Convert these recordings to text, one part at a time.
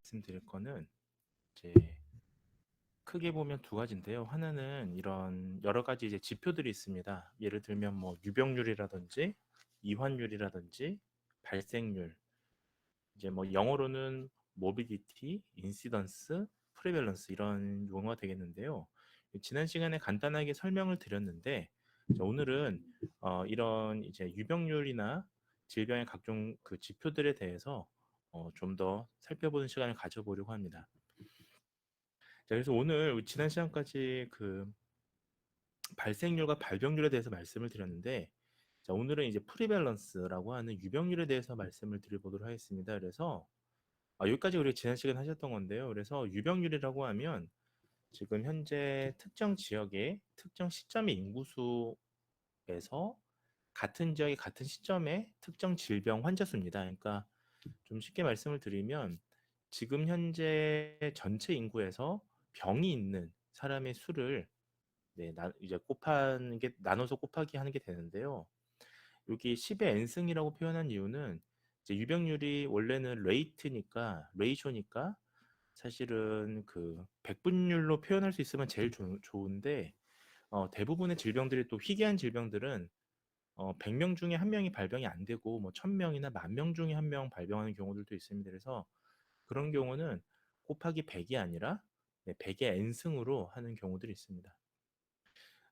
말씀드릴 거는 이제 크게 보면 두 가지인데요. 하나는 이런 여러 가지 이제 지표들이 있습니다. 예를 들면 뭐 유병률이라든지 이환율이라든지 발생률, 이제 뭐 영어로는 모비디티, 인시던스, 프리밸런스 이런 용어가 되겠는데요. 지난 시간에 간단하게 설명을 드렸는데 자, 오늘은 이런 이제 유병률이나 질병의 각종 그 지표들에 대해서 좀 더 살펴보는 시간을 가져보려고 합니다. 자, 그래서 오늘 지난 시간까지 그 발생률과 발병률에 대해서 말씀을 드렸는데, 자, 오늘은 이제 프리밸런스라고 하는 유병률에 대해서 말씀을 드려보도록 하겠습니다. 그래서 여기까지 우리가 지난 시간에 하셨던 건데요. 그래서 유병률이라고 하면 지금 현재 특정 지역의 특정 시점의 인구수에서 같은 지역의 같은 시점의 특정 질병 환자 수입니다. 그러니까 좀 쉽게 말씀을 드리면 지금 현재 전체 인구에서 병이 있는 사람의 수를 이제 곱하는 게 나눠서 곱하기 하는 게 되는데요. 여기 10의 n승이라고 표현한 이유는 이제 유병률이 원래는 레이쇼니까 사실은 그 백분율로 표현할 수 있으면 제일 좋은데 대부분의 질병들이 또 희귀한 질병들은 100명 중에 한 명이 발병이 안 되고 뭐 1000명이나 10,000명 중에 한 명 발병하는 경우들도 있습니다. 그래서 그런 경우는 곱하기 100이 아니라 100의 n승으로 하는 경우들이 있습니다.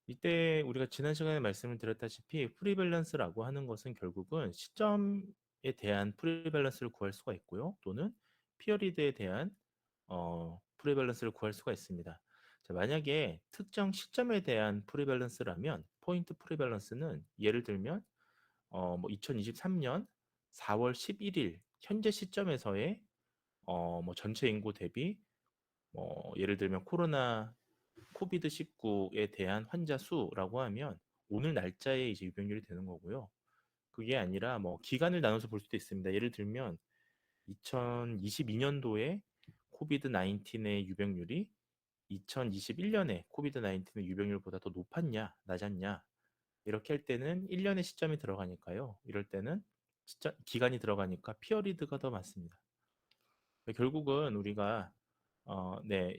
이때 우리가 지난 시간에 말씀을 드렸다시피 프리밸런스라고 하는 것은 결국은 시점에 대한 프리밸런스를 구할 수가 있고요. 또는 피어리드에 대한 프리밸런스를 구할 수가 있습니다. 자, 만약에 특정 시점에 대한 프리밸런스라면 포인트 프리밸런스는 예를 들면 뭐 2023년 4월 11일 현재 시점에서의 뭐 전체 인구 대비 뭐 예를 들면 코비드19에 대한 환자 수라고 하면 오늘 날짜에 이제 유병률이 되는 거고요. 그게 아니라 뭐 기간을 나눠서 볼 수도 있습니다. 예를 들면 2022년도에 코비드 19의 유병률이 2021년에 코비드 19의 유병률보다 더 높았냐, 낮았냐 이렇게 할 때는 1년의 시점이 들어가니까요. 이럴 때는 기간이 들어가니까 피어리드가 더 맞습니다. 결국은 우리가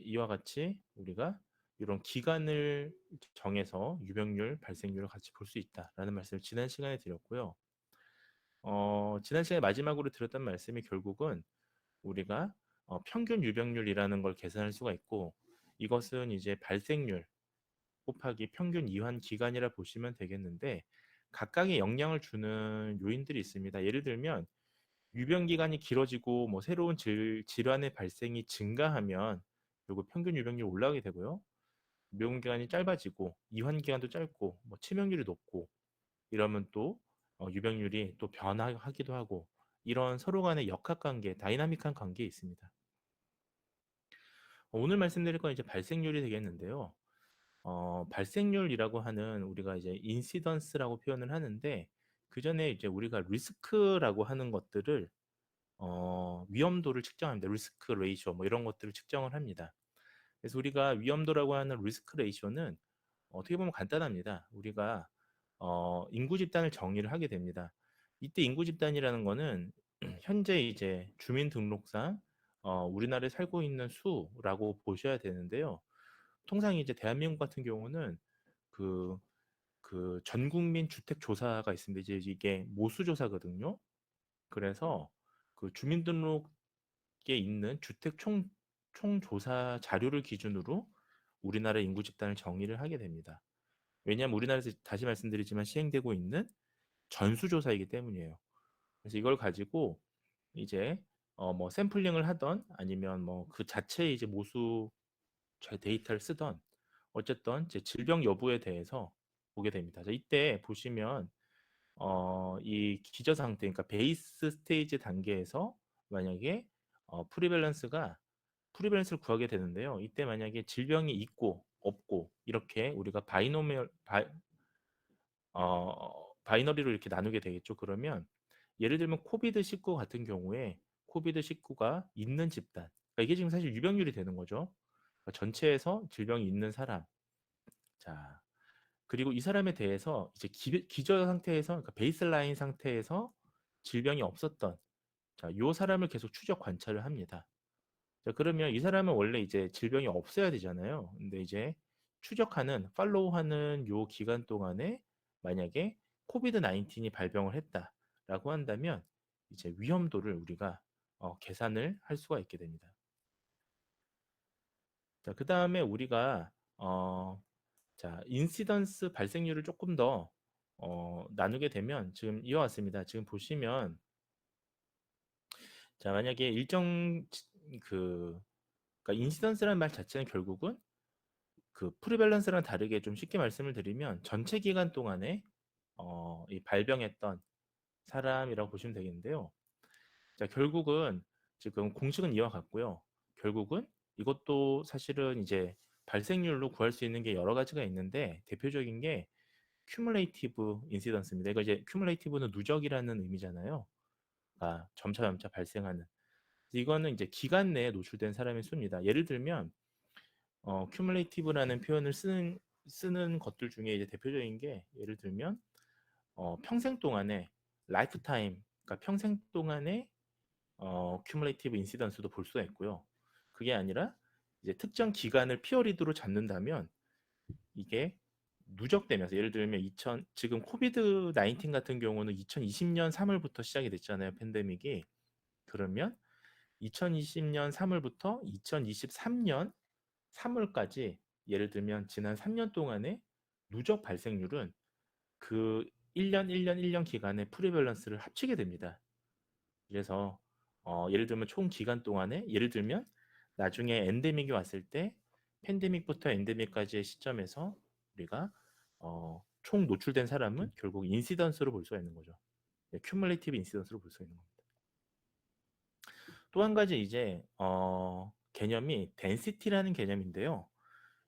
이와 같이 우리가 이런 기간을 정해서 유병률, 발생률을 같이 볼 수 있다라는 말씀을 지난 시간에 드렸고요. 지난 시간에 마지막으로 드렸던 말씀이 결국은 우리가 평균 유병률이라는 걸 계산할 수가 있고 이것은 이제 발생률 곱하기 평균 이완 기간이라 보시면 되겠는데 각각의 영향을 주는 요인들이 있습니다. 예를 들면 유병 기간이 길어지고 뭐 새로운 질환의 발생이 증가하면 결국 평균 유병률이 올라가게 되고요. 유병 기간이 짧아지고 이완 기간도 짧고 뭐 치명률이 높고 이러면 또 유병률이 또 변화하기도 하고 이런 서로 간의 역학관계, 다이나믹한 관계에 있습니다. 오늘 말씀드릴 건 이제 발생률이 되겠는데요. 발생률이라고 하는 우리가 이제 인시던스라고 표현을 하는데 그 전에 이제 우리가 리스크라고 하는 것들을 위험도를 측정합니다. 리스크 레이쇼 뭐 이런 것들을 측정을 합니다. 그래서 우리가 위험도라고 하는 리스크 레이쇼는 어떻게 보면 간단합니다. 우리가 인구 집단을 정의를 하게 됩니다. 이때 인구 집단이라는 거는 현재 이제 주민등록상 우리나라에 살고 있는 수라고 보셔야 되는데요. 통상 이제 대한민국 같은 경우는 그, 그 전국민 주택 조사가 있습니다. 이제 이게 모수 조사거든요. 그래서 그 주민등록에 있는 주택 총 조사 자료를 기준으로 우리나라 인구 집단을 정의를 하게 됩니다. 왜냐하면 우리나라에서 다시 말씀드리지만 시행되고 있는 전수조사이기 때문이에요. 그래서 이걸 가지고 이제 뭐 샘플링을 하던 아니면 뭐 그 자체의 이제 모수 데이터를 쓰던 어쨌든 제 질병 여부에 대해서 보게 됩니다. 자, 이때 보시면 이 기저 상태, 그러니까 베이스 스테이지 단계에서 만약에 프리밸런스를 구하게 되는데요. 이때 만약에 질병이 있고 없고 이렇게 우리가 바이너리로 이렇게 나누게 되겠죠. 그러면 예를 들면 코비드19 같은 경우에 코비드19가 있는 집단, 그러니까 이게 지금 사실 유병률이 되는 거죠. 그러니까 전체에서 질병이 있는 사람. 자, 그리고 이 사람에 대해서 이제 기저 상태에서, 그러니까 베이스라인 상태에서 질병이 없었던, 자, 요 사람을 계속 추적 관찰을 합니다. 자, 그러면 이 사람은 원래 이제 질병이 없어야 되잖아요. 근데 이제 추적하는, 팔로우하는 요 기간 동안에 만약에 코비드 19이 발병을 했다라고 한다면 이제 위험도를 우리가 계산을 할 수가 있게 됩니다. 자, 그 다음에 우리가 자, 인시던스 발생률을 조금 더 나누게 되면 지금 이와 같습니다. 지금 보시면 자, 만약에 그 그러니까 인시던스라는 말 자체는 결국은 그 프리밸런스랑 다르게 좀 쉽게 말씀을 드리면 전체 기간 동안에 이 발병했던 사람이라고 보시면 되겠는데요. 자, 결국은 지금 공식은 이와 같고요. 결국은 이것도 사실은 이제 발생률로 구할 수 있는 게 여러 가지가 있는데 대표적인 게 큐뮬레이티브 인시던스입니다. 이거 이제 큐뮬레이티브는 누적이라는 의미잖아요. 아, 점차 발생하는. 이거는 이제 기간 내에 노출된 사람의 수입니다. 예를 들면 큐뮬레이티브라는 표현을 쓰는 것들 중에 이제 대표적인 게 예를 들면 평생 동안에 라이프타임, 그러니까 평생 동안에 큐뮬레이티브 인시던스도 볼 수가 있고요. 그게 아니라 이제 특정 기간을 피어리드로 잡는다면 이게 누적되면서 예를 들면 지금 코비드 19 같은 경우는 2020년 3월부터 시작이 됐잖아요. 팬데믹이. 그러면 2020년 3월부터 2023년 3월까지 예를 들면 지난 3년 동안의 누적 발생률은 그 1년, 1년, 1년 기간의 프리밸런스를 합치게 됩니다. 그래서 예를 들면 총 기간 동안에 예를 들면 나중에 엔데믹이 왔을 때 팬데믹부터 엔데믹까지의 시점에서 우리가 총 노출된 사람은 결국 인시던스로 볼 수가 있는 거죠. 큐뮬레이티브 인시던스로 볼 수 있는 겁니다. 또 한 가지 이제 개념이 덴시티라는 개념인데요.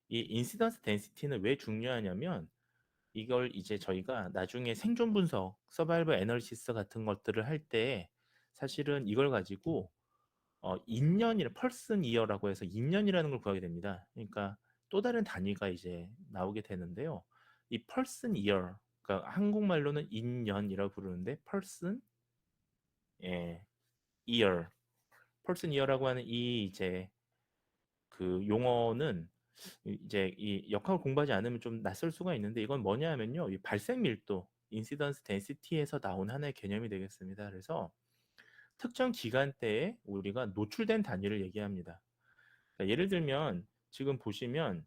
이 인시던스 덴시티는 왜 중요하냐면 이걸 이제 저희가 나중에 생존 분석, 서바이벌 애널리시스 같은 것들을 할 때 사실은 이걸 가지고 인년이라 펄슨 이어라고 해서 인년이라는 걸 구하게 됩니다. 그러니까 또 다른 단위가 이제 나오게 되는데요. 이 펄슨 이어, 그러니까 한국말로는 인년이라고 부르는데 펄슨 예, 이어, 펄슨 이어라고 하는 이 이제 그 용어는 이제 이 역학을 공부하지 않으면 좀 낯설 수가 있는데 이건 뭐냐 하면요. 이 발생 밀도, 인시던스 덴시티에서 나온 하나의 개념이 되겠습니다. 그래서 특정 기간대에 우리가 노출된 단위를 얘기합니다. 그러니까 예를 들면 지금 보시면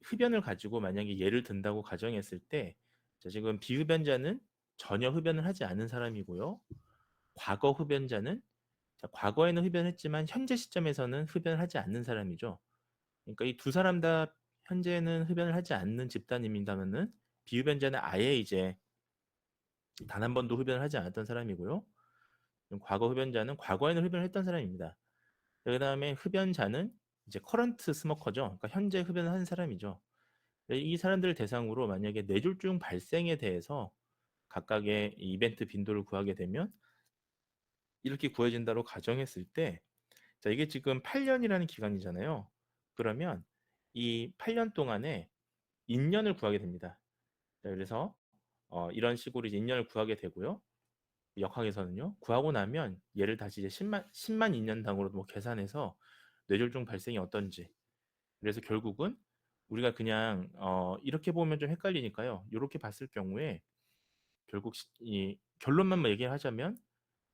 흡연을 가지고 만약에 예를 든다고 가정했을 때 자, 지금 비흡연자는 전혀 흡연을 하지 않은 사람이고요. 과거 흡연자는 자, 과거에는 흡연했지만 현재 시점에서는 흡연을 하지 않는 사람이죠. 그러니까 이 두 사람 다 현재는 흡연을 하지 않는 집단입니다면은 비흡연자는 아예 이제 단 한 번도 흡연을 하지 않았던 사람이고요. 과거 흡연자는 과거에는 흡연을 했던 사람입니다. 그 다음에 흡연자는 이제 커런트 스모커죠. 그러니까 현재 흡연을 하는 사람이죠. 이 사람들을 대상으로 만약에 뇌졸중 발생에 대해서 각각의 이벤트 빈도를 구하게 되면 이렇게 구해진다고 가정했을 때 자, 이게 지금 8년이라는 기간이잖아요. 그러면 이 8년 동안에 인년을 구하게 됩니다. 자, 그래서 이런 식으로 이제 인년을 구하게 되고요. 역학에서는요. 구하고 나면 얘를 다시 이제 10만 인년당으로 뭐 계산해서 뇌졸중 발생이 어떤지. 그래서 결국은 우리가 그냥 이렇게 보면 좀 헷갈리니까요. 이렇게 봤을 경우에 결국 이 결론만 얘기를 하자면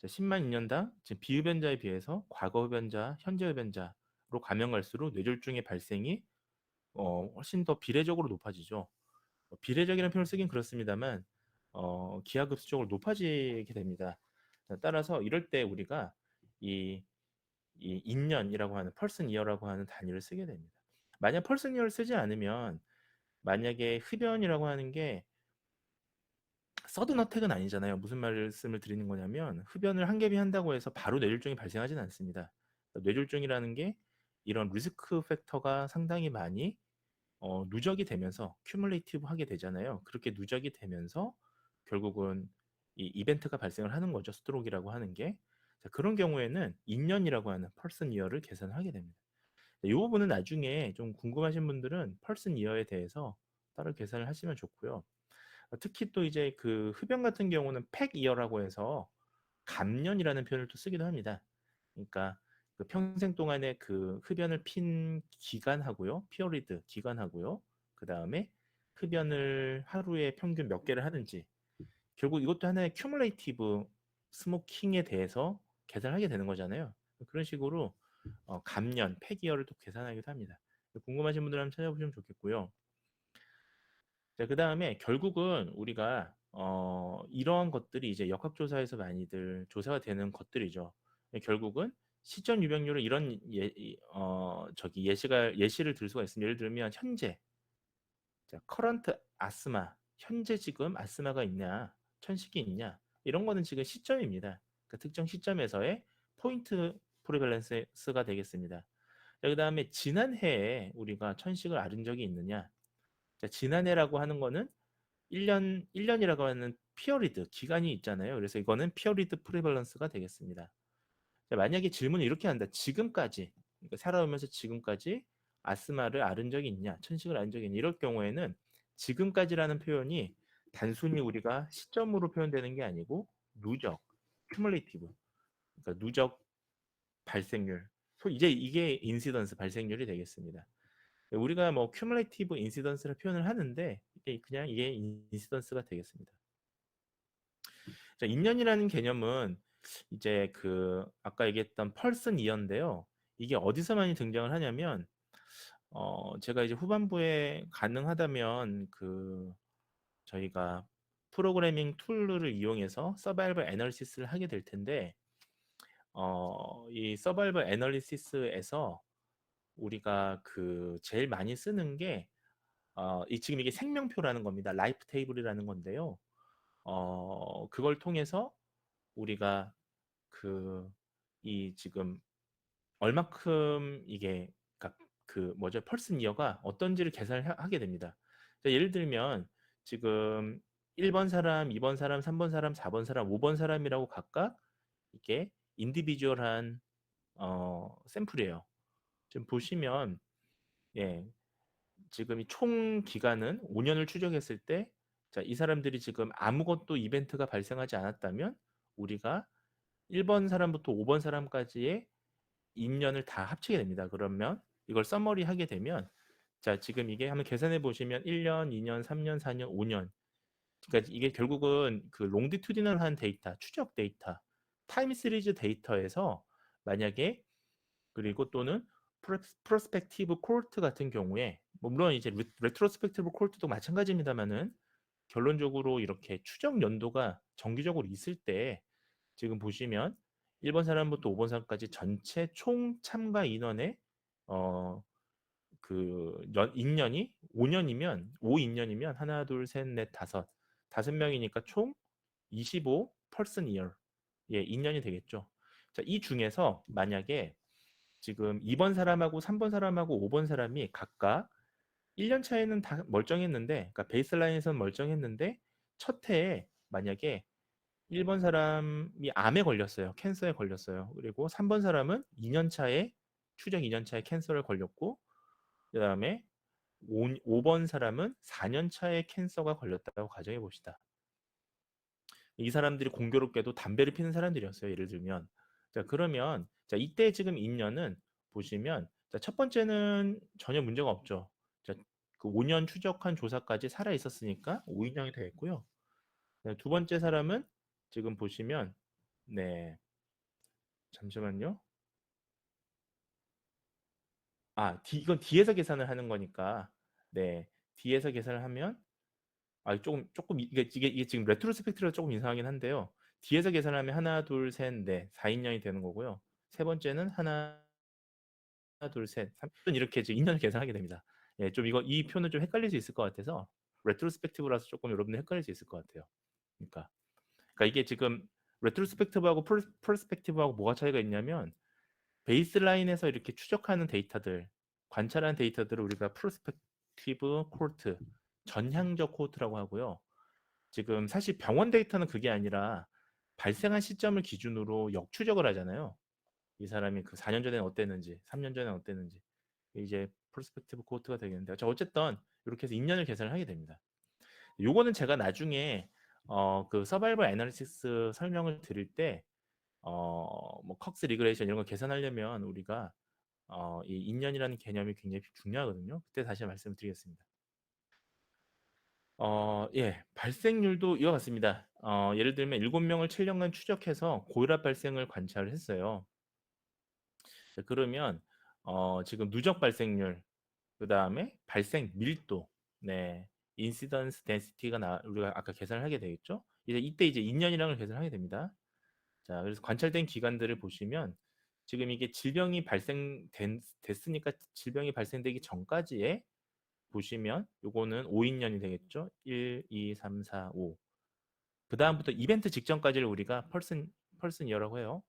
10만 인년당 지금 비흡연자에 비해서 과거 흡연자, 현재 흡연자로 가면 갈수록 뇌졸중의 발생이 훨씬 더 비례적으로 높아지죠. 비례적이라는 표현을 쓰긴 그렇습니다만 기하급수적으로 높아지게 됩니다. 따라서 이럴 때 우리가 이, 이 인년이라고 하는 펄슨 이어라고 하는 단위를 쓰게 됩니다. 만약 펄슨 이어를 쓰지 않으면 만약에 흡연이라고 하는 게 서든 어택은 아니잖아요. 무슨 말씀을 드리는 거냐면 흡연을 한 겹이 한다고 해서 바로 뇌졸중이 발생하지는 않습니다. 뇌졸중이라는 게 이런 리스크 팩터가 상당히 많이 누적이 되면서 큐뮬레이티브 하게 되잖아요. 그렇게 누적이 되면서 결국은 이 이벤트가 발생을 하는 거죠. 스트로크라고 하는 게. 자, 그런 경우에는 인년이라고 하는 펄슨 이어를 계산하게 됩니다. 이 부분은 나중에 좀 궁금하신 분들은 펄슨 이어에 대해서 따로 계산을 하시면 좋고요. 특히 또 이제 그 흡연 같은 경우는 팩 이어라고 해서 감년이라는 표현을 또 쓰기도 합니다. 그러니까 그 평생 동안에 그 흡연을 핀 기간하고요, 피어리드 기간하고요, 그 다음에 흡연을 하루에 평균 몇 개를 하는지, 결국 이것도 하나의 큐뮬레이티브 스모킹에 대해서 계산하게 되는 거잖아요. 그런 식으로 감년, 폐기열을 또 계산하기도 합니다. 궁금하신 분들 한번 찾아보시면 좋겠고요. 자, 그 다음에 결국은 우리가 이러한 것들이 이제 역학조사에서 많이들 조사가 되는 것들이죠. 결국은 시전 유병률을 이런 예시를 들 수가 있습니다. 예를 들면 현재 자, 커런트 아스마, 현재 지금 아스마가 있냐, 천식이 있냐, 이런 거는 지금 시점입니다. 그 특정 시점에서의 포인트 프리밸런스가 되겠습니다. 그 다음에 지난해에 우리가 천식을 앓은 적이 있느냐. 자, 지난해라고 하는 거는 1년이라고 하는 피어리드 기간이 있잖아요. 그래서 이거는 피어리드 프리밸런스가 되겠습니다. 자, 만약에 질문을 이렇게 한다. 지금까지, 그러니까 살아오면서 지금까지 아스마를 앓은 적이 있냐, 천식을 앓은 적이 있냐, 이럴 경우에는 지금까지라는 표현이 단순히 우리가 시점으로 표현되는 게 아니고 누적, 큐뮬레이티브, 그러니까 누적 발생률. 이제 이게 인시던스 발생률이 되겠습니다. 우리가 뭐 큐뮬레이티브 인시던스를 표현을 하는데 이게 인시던스가 되겠습니다. 자, 인연이라는 개념은 이제 그 아까 얘기했던 펄슨 이어인데요. 이게 어디서 많이 등장을 하냐면 제가 이제 후반부에 가능하다면 그 저희가 프로그래밍 툴을 이용해서 서바이벌 애널리시스를 하게 될 텐데 이 서바이벌 애널리시스에서 우리가 그 제일 많이 쓰는 게 지금 이게 생명표라는 겁니다. 라이프 테이블이라는 건데요. 그걸 통해서 우리가 그 이 지금 얼마큼 이게 그러니까 그 뭐죠? 펄슨 이어가 어떤지를 계산을 하게 됩니다. 자, 예를 들면 지금 1번 사람, 2번 사람, 3번 사람, 4번 사람, 5번 사람이라고 각각 이게 인디비주얼한 샘플이에요. 지금 보시면 예, 지금 이 총 기간은 5년을 추적했을 때 자, 이 사람들이 지금 아무것도 이벤트가 발생하지 않았다면 우리가 1번 사람부터 5번 사람까지의 인연을 다 합치게 됩니다. 그러면 이걸 서머리 하게 되면 자, 지금 이게 한번 계산해 보시면 1년, 2년, 3년, 4년, 5년. 그러니까 이게 결국은 그 롱디튜디널한 데이터, 추적 데이터, 타임 시리즈 데이터에서 만약에 그리고 또는 프로스펙티브 콜트 같은 경우에 뭐 물론 이제 레트로스펙티브 콜트도 마찬가지입니다만은 결론적으로 이렇게 추적 연도가 정기적으로 있을 때 지금 보시면 1번 사람부터 5번 사람까지 전체 총 참가 인원의 인연이 5년이면 5인연이면 하나 둘셋넷 다섯 명이니까 총 25 person year 예, 인연이 되겠죠. 자, 이 중에서 만약에 지금 2번 사람하고 3번 사람하고 5번 사람이 각각 1년 차에는 다 멀쩡했는데, 그러니까 베이스라인에서는 멀쩡했는데 첫 해에 만약에 1번 사람이 암에 걸렸어요. 캔서에 걸렸어요. 그리고 3번 사람은 2년 차에 추적 2년 차에 캔서를 걸렸고 그다음에 5번 사람은 4년 차에 캔서가 걸렸다고 가정해 봅시다. 이 사람들이 공교롭게도 담배를 피는 사람들이었어요. 예를 들면. 자, 그러면 자, 이때 지금 인연은 보시면 자, 첫 번째는 전혀 문제가 없죠. 자, 그 5년 추적한 조사까지 살아 있었으니까 5인형이 되겠고요. 두 번째 사람은 지금 보시면 네. 잠시만요. 이건 D에서 계산을 하는 거니까 네. D에서 계산을 하면 조금 이게 지금 레트로스펙트로 조금 이상하긴 한데요. D에서 계산하면 하나, 둘, 셋, 넷, 4인연이 되는 거고요. 세 번째는 하나, 둘, 셋, 3 이렇게 이제 인연을 계산하게 됩니다. 예, 좀 이 표는 좀 헷갈릴 수 있을 것 같아서 레트로스펙티브라서 조금 여러분들 헷갈릴 수 있을 것 같아요. 그러니까 이게 지금 레트로스펙티브하고 프로스펙티브하고 뭐가 차이가 있냐면 베이스라인에서 이렇게 추적하는 데이터들, 관찰하는 데이터들을 우리가 프로스펙티브 코트, 전향적 코트라고 하고요. 지금 사실 병원 데이터는 그게 아니라 발생한 시점을 기준으로 역추적을 하잖아요. 이 사람이 그 4년 전에는 어땠는지, 3년 전에는 어땠는지. 이제 프로스펙티브 코트가 되겠는데. 자, 어쨌든 이렇게 해서 인연을 계산을 하게 됩니다. 요거는 제가 나중에 그 서바이벌 애널리시스 설명을 드릴 때 뭐 컥스 리그레이션 이런 거 계산하려면 우리가 이 인연이라는 개념이 굉장히 중요하거든요. 그때 다시 말씀드리겠습니다. 예, 발생률도 이와 같습니다. 예를 들면 7명을 7년간 추적해서 고혈압 발생을 관찰을 했어요. 자, 그러면 지금 누적 발생률, 그 다음에 발생 밀도, 네, 인시던스 덴시티가 우리가 아까 계산을 하게 되겠죠? 이때 이제 인연이랑을 계산하게 됩니다. 자, 그래서 관찰된 기간들을 보시면 지금 이게 질병이 됐으니까 질병이 발생되기 전까지의 보시면 요거는 5인년이 되겠죠? 1, 2, 3, 4, 5. 그 다음부터 이벤트 직전까지를 우리가 펄슨 이어라고 해요.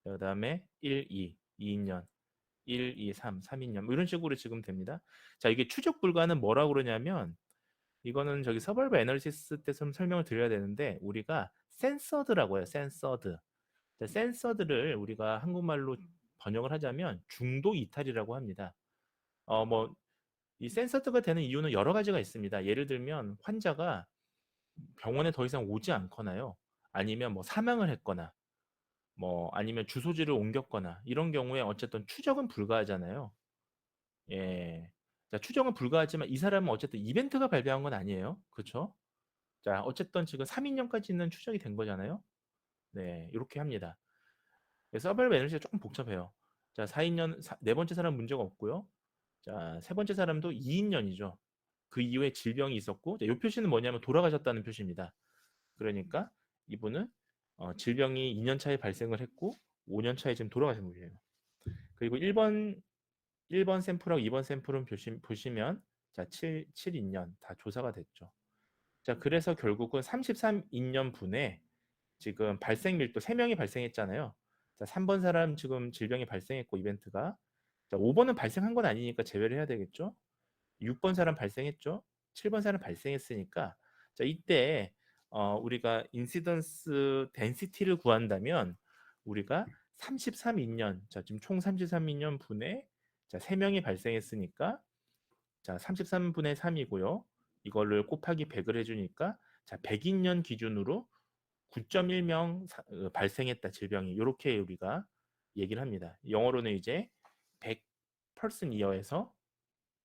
그 다음에 1, 2, 2인년, 1, 2, 3, 3인년 뭐 이런 식으로 지금 됩니다. 자, 이게 추적 불가는 뭐라고 그러냐면 이거는 저기 서바이벌 애널리시스 때 좀 설명을 드려야 되는데 우리가 센서드라고 해요. 센서드. 자, 센서드를 우리가 한국말로 번역을 하자면 중도 이탈이라고 합니다. 뭐 이 센서드가 되는 이유는 여러 가지가 있습니다. 예를 들면 환자가 병원에 더 이상 오지 않거나요. 아니면 뭐 사망을 했거나 뭐 아니면 주소지를 옮겼거나 이런 경우에 어쨌든 추적은 불가하잖아요. 예. 자, 추정은 불가하지만 이 사람은 어쨌든 이벤트가 발병한 건 아니에요. 그렇죠? 자, 어쨌든 지금 3인년까지는 추적이 된 거잖아요. 네, 이렇게 합니다. 서바이벌 에너지가 조금 복잡해요. 자, 4인년, 네 번째 사람 문제가 없고요. 자, 세 번째 사람도 2인년이죠. 그 이후에 질병이 있었고, 이 표시는 뭐냐면 돌아가셨다는 표시입니다. 그러니까 이분은 질병이 2년 차에 발생을 했고 5년 차에 지금 돌아가신 분이에요. 그리고 1번 샘플하고 2번 샘플은 보시면 자, 7인년 다 조사가 됐죠. 자, 그래서 결국은 33인년 분에 지금 발생 밀도 3명이 발생했잖아요. 자, 3번 사람 지금 질병이 발생했고 이벤트가 자, 5번은 발생한 건 아니니까 제외를 해야 되겠죠. 6번 사람 발생했죠. 7번 사람 발생했으니까 자, 이때 우리가 인시던스 덴시티를 구한다면 우리가 33인년 자, 지금 총 33인년 분에 자, 3명이 발생했으니까 자, 33분의 3이고요. 이거를 곱하기 100을 해주니까 자, 100인년 기준으로 9.1명 발생했다 질병이 이렇게 우리가 얘기를 합니다. 영어로는 이제 100 person year에서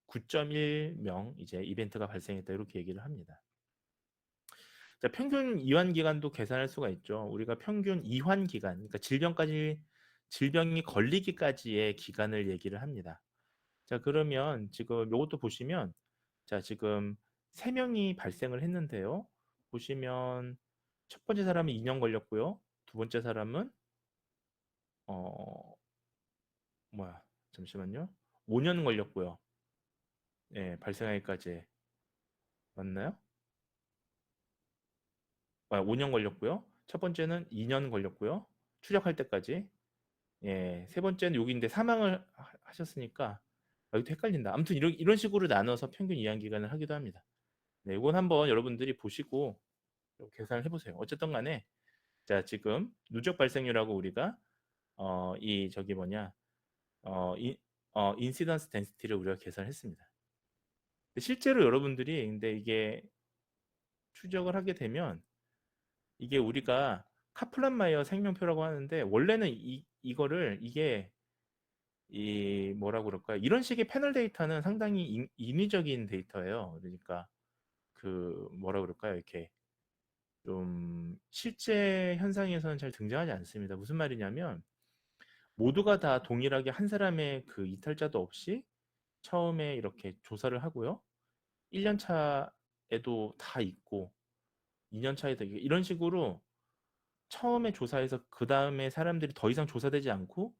9.1명 이제 이벤트가 발생했다 이렇게 얘기를 합니다. 자, 평균 이완 기간도 계산할 수가 있죠. 우리가 평균 이완 기간, 그러니까 질병이 걸리기까지의 기간을 얘기를 합니다. 자, 그러면 지금 이것도 보시면 자, 지금 3명이 발생을 했는데요. 보시면 첫 번째 사람은 2년 걸렸고요. 두 번째 사람은 어 뭐야? 잠시만요. 5년 걸렸고요. 예, 발생하기까지 맞나요? 5년 걸렸고요. 첫 번째는 2년 걸렸고요. 추적할 때까지. 예, 세 번째는 여기인데 사망을 하셨으니까 여기도 헷갈린다. 아무튼 이런 식으로 나눠서 평균 이완 기간을 하기도 합니다. 네, 이건 한번 여러분들이 보시고 계산을 해보세요. 어쨌든 간에 자, 지금 누적 발생률하고 우리가 이 저기 뭐냐 인시던스 덴시티를 우리가 계산했습니다. 실제로 여러분들이 근데 이게 추적을 하게 되면 이게 우리가 카플란-마이어 생명표라고 하는데 원래는 이거를 이게 이 뭐라고 그럴까요? 이런 식의 패널 데이터는 상당히 인위적인 데이터예요. 그러니까 그 뭐라 그럴까요? 이렇게 좀 실제 현상에서는 잘 등장하지 않습니다. 무슨 말이냐면 모두가 다 동일하게 한 사람의 그 이탈자도 없이 처음에 이렇게 조사를 하고요. 1년 차에도 다 있고 2년 차에도 이런 식으로 처음에 조사해서 그 다음에 사람들이 더 이상 조사되지 않고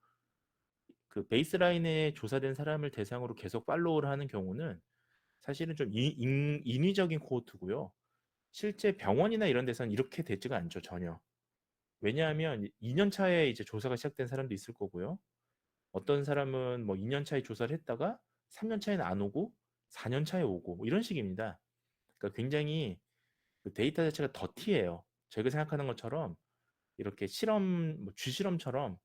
그 베이스라인에 조사된 사람을 대상으로 계속 팔로우를 하는 경우는 사실은 좀 인위적인 코호트고요. 실제 병원이나 이런 데서는 이렇게 되지가 않죠, 전혀. 왜냐하면 2년 차에 이제 조사가 시작된 사람도 있을 거고요. 어떤 사람은 뭐 2년 차에 조사를 했다가 3년 차에는 안 오고 4년 차에 오고 뭐 이런 식입니다. 그러니까 굉장히 그 데이터 자체가 더티해요. 저희가 생각하는 것처럼 이렇게 뭐 쥐실험처럼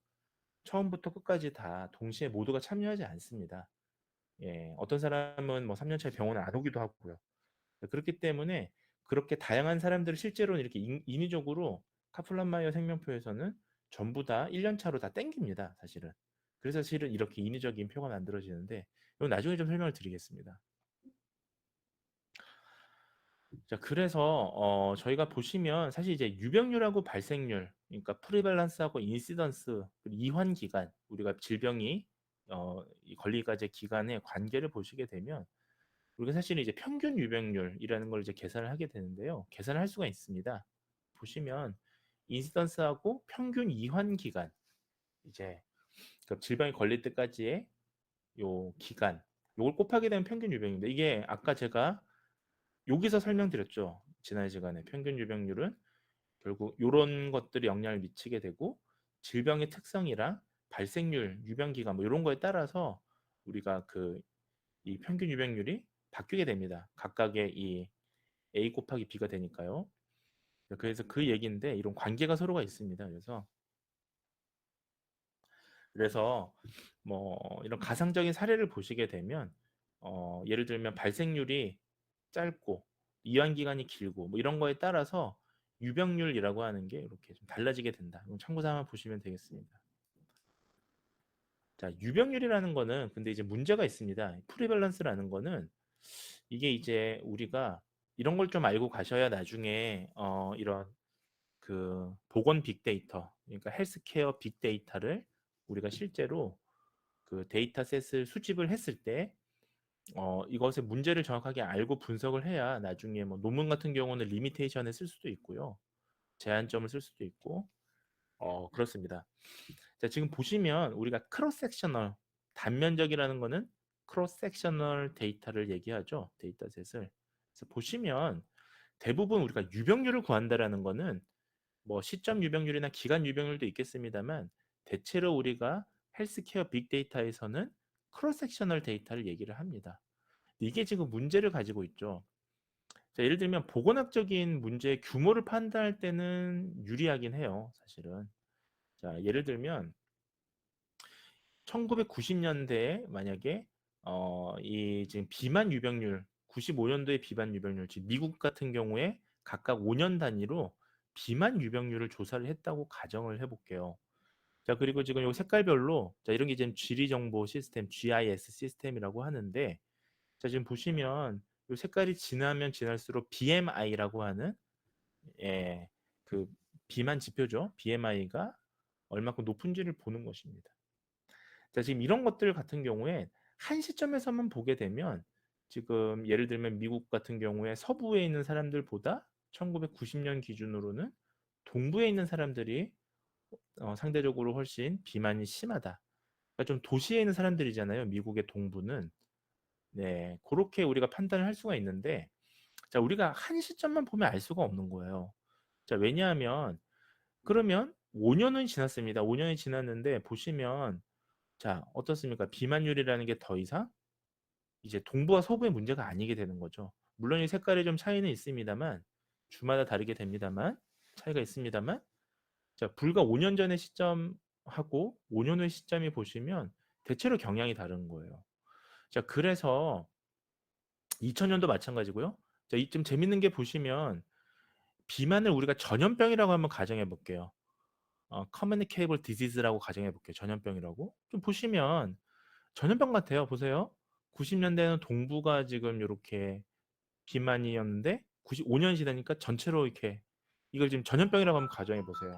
처음부터 끝까지 다 동시에 모두가 참여하지 않습니다. 예, 어떤 사람은 뭐 3년 차에 병원에 안 오기도 하고요. 그렇기 때문에 그렇게 다양한 사람들을 실제로는 이렇게 인위적으로 카플란 마이어 생명표에서는 전부 다 1년 차로 다 땡깁니다, 사실은. 그래서 실은 이렇게 인위적인 표가 만들어지는데 이건 나중에 좀 설명을 드리겠습니다. 자, 그래서 저희가 보시면 사실 이제 유병률하고 발생률, 그러니까 프리밸런스하고 인시던스, 그리고 이환 기간, 우리가 질병이 이 걸리기까지의 기간의 관계를 보시게 되면 우리가 사실은 이제 평균 유병률이라는 걸 이제 계산을 하게 되는데요. 계산을 할 수가 있습니다. 보시면 인시던스하고 평균 이환 기간, 이제 그 질병이 걸릴 때까지의 요 기간, 요걸 곱하게 되면 평균 유병입니다. 이게 아까 제가 여기서 설명드렸죠. 지난 시간에 평균 유병률은 결국 이런 것들이 영향을 미치게 되고 질병의 특성이랑 발생률, 유병 기간 뭐 이런 거에 따라서 우리가 그 이 평균 유병률이 바뀌게 됩니다. 각각의 이 A 곱하기 B가 되니까요. 그래서 그 얘기인데 이런 관계가 서로가 있습니다. 그래서 뭐 이런 가상적인 사례를 보시게 되면 예를 들면 발생률이 짧고 이완 기간이 길고 뭐 이런 거에 따라서 유병률이라고 하는 게 이렇게 좀 달라지게 된다. 이건 참고 삼아 보시면 되겠습니다. 자, 유병률이라는 거는 근데 이제 문제가 있습니다. 프리밸런스라는 거는 이게 이제 우리가 이런 걸 좀 알고 가셔야 나중에 이런 그 보건 빅데이터, 그러니까 헬스케어 빅데이터를 우리가 실제로 그 데이터셋을 수집을 했을 때 이것의 문제를 정확하게 알고 분석을 해야 나중에 뭐 논문 같은 경우는 리미테이션을 쓸 수도 있고요. 제한점을 쓸 수도 있고 그렇습니다. 자, 지금 보시면 우리가 크로스 섹셔널 단면적이라는 거는 크로스 섹셔널 데이터를 얘기하죠. 데이터셋을. 그래서 보시면 대부분 우리가 유병률을 구한다라는 거는 뭐 시점 유병률이나 기간 유병률도 있겠습니다만 대체로 우리가 헬스케어 빅데이터에서는 크로스 섹셔널 데이터를 얘기를 합니다. 이게 지금 문제를 가지고 있죠. 자, 예를 들면 보건학적인 문제의 규모를 판단할 때는 유리하긴 해요, 사실은. 자, 예를 들면 1990년대에 만약에 이 지금 비만 유병률 95년도에 비만 유병률 지금 미국 같은 경우에 각각 5년 단위로 비만 유병률을 조사를 했다고 가정을 해볼게요. 자, 그리고 지금 요 색깔별로 자, 이런 게 지금 지리 정보 시스템 GIS 시스템이라고 하는데 자, 지금 보시면 요 색깔이 진하면 진할수록 BMI라고 하는 그 비만 지표죠. BMI가 얼마큼 높은지를 보는 것입니다. 자, 지금 이런 것들 같은 경우에 한 시점에서만 보게 되면 지금 예를 들면 미국 같은 경우에 서부에 있는 사람들보다 1990년 기준으로는 동부에 있는 사람들이 상대적으로 훨씬 비만이 심하다. 그러니까 좀 도시에 있는 사람들이잖아요. 미국의 동부는. 네, 그렇게 우리가 판단을 할 수가 있는데 자, 우리가 한 시점만 보면 알 수가 없는 거예요. 자, 왜냐하면 그러면 5년은 지났습니다. 5년이 지났는데 보시면 자, 어떻습니까? 비만율이라는 게 더 이상 이제 동부와 서부의 문제가 아니게 되는 거죠. 물론 이 색깔에 좀 차이는 있습니다만 주마다 다르게 됩니다만 차이가 있습니다만 자, 불과 5년 전의 시점하고 5년 후의 시점이 보시면 대체로 경향이 다른 거예요. 자, 그래서 2000년도 마찬가지고요. 자, 이 좀 재밌는 게 보시면 비만을 우리가 전염병이라고 한번 가정해 볼게요. communicable disease라고 가정해 볼게요. 전염병이라고. 좀 보시면 전염병 같아요. 보세요. 90년대는 동부가 지금 이렇게 비만이었는데 95년 지나니까 전체로 이렇게 이걸 지금 전염병이라고 한번 가정해 보세요.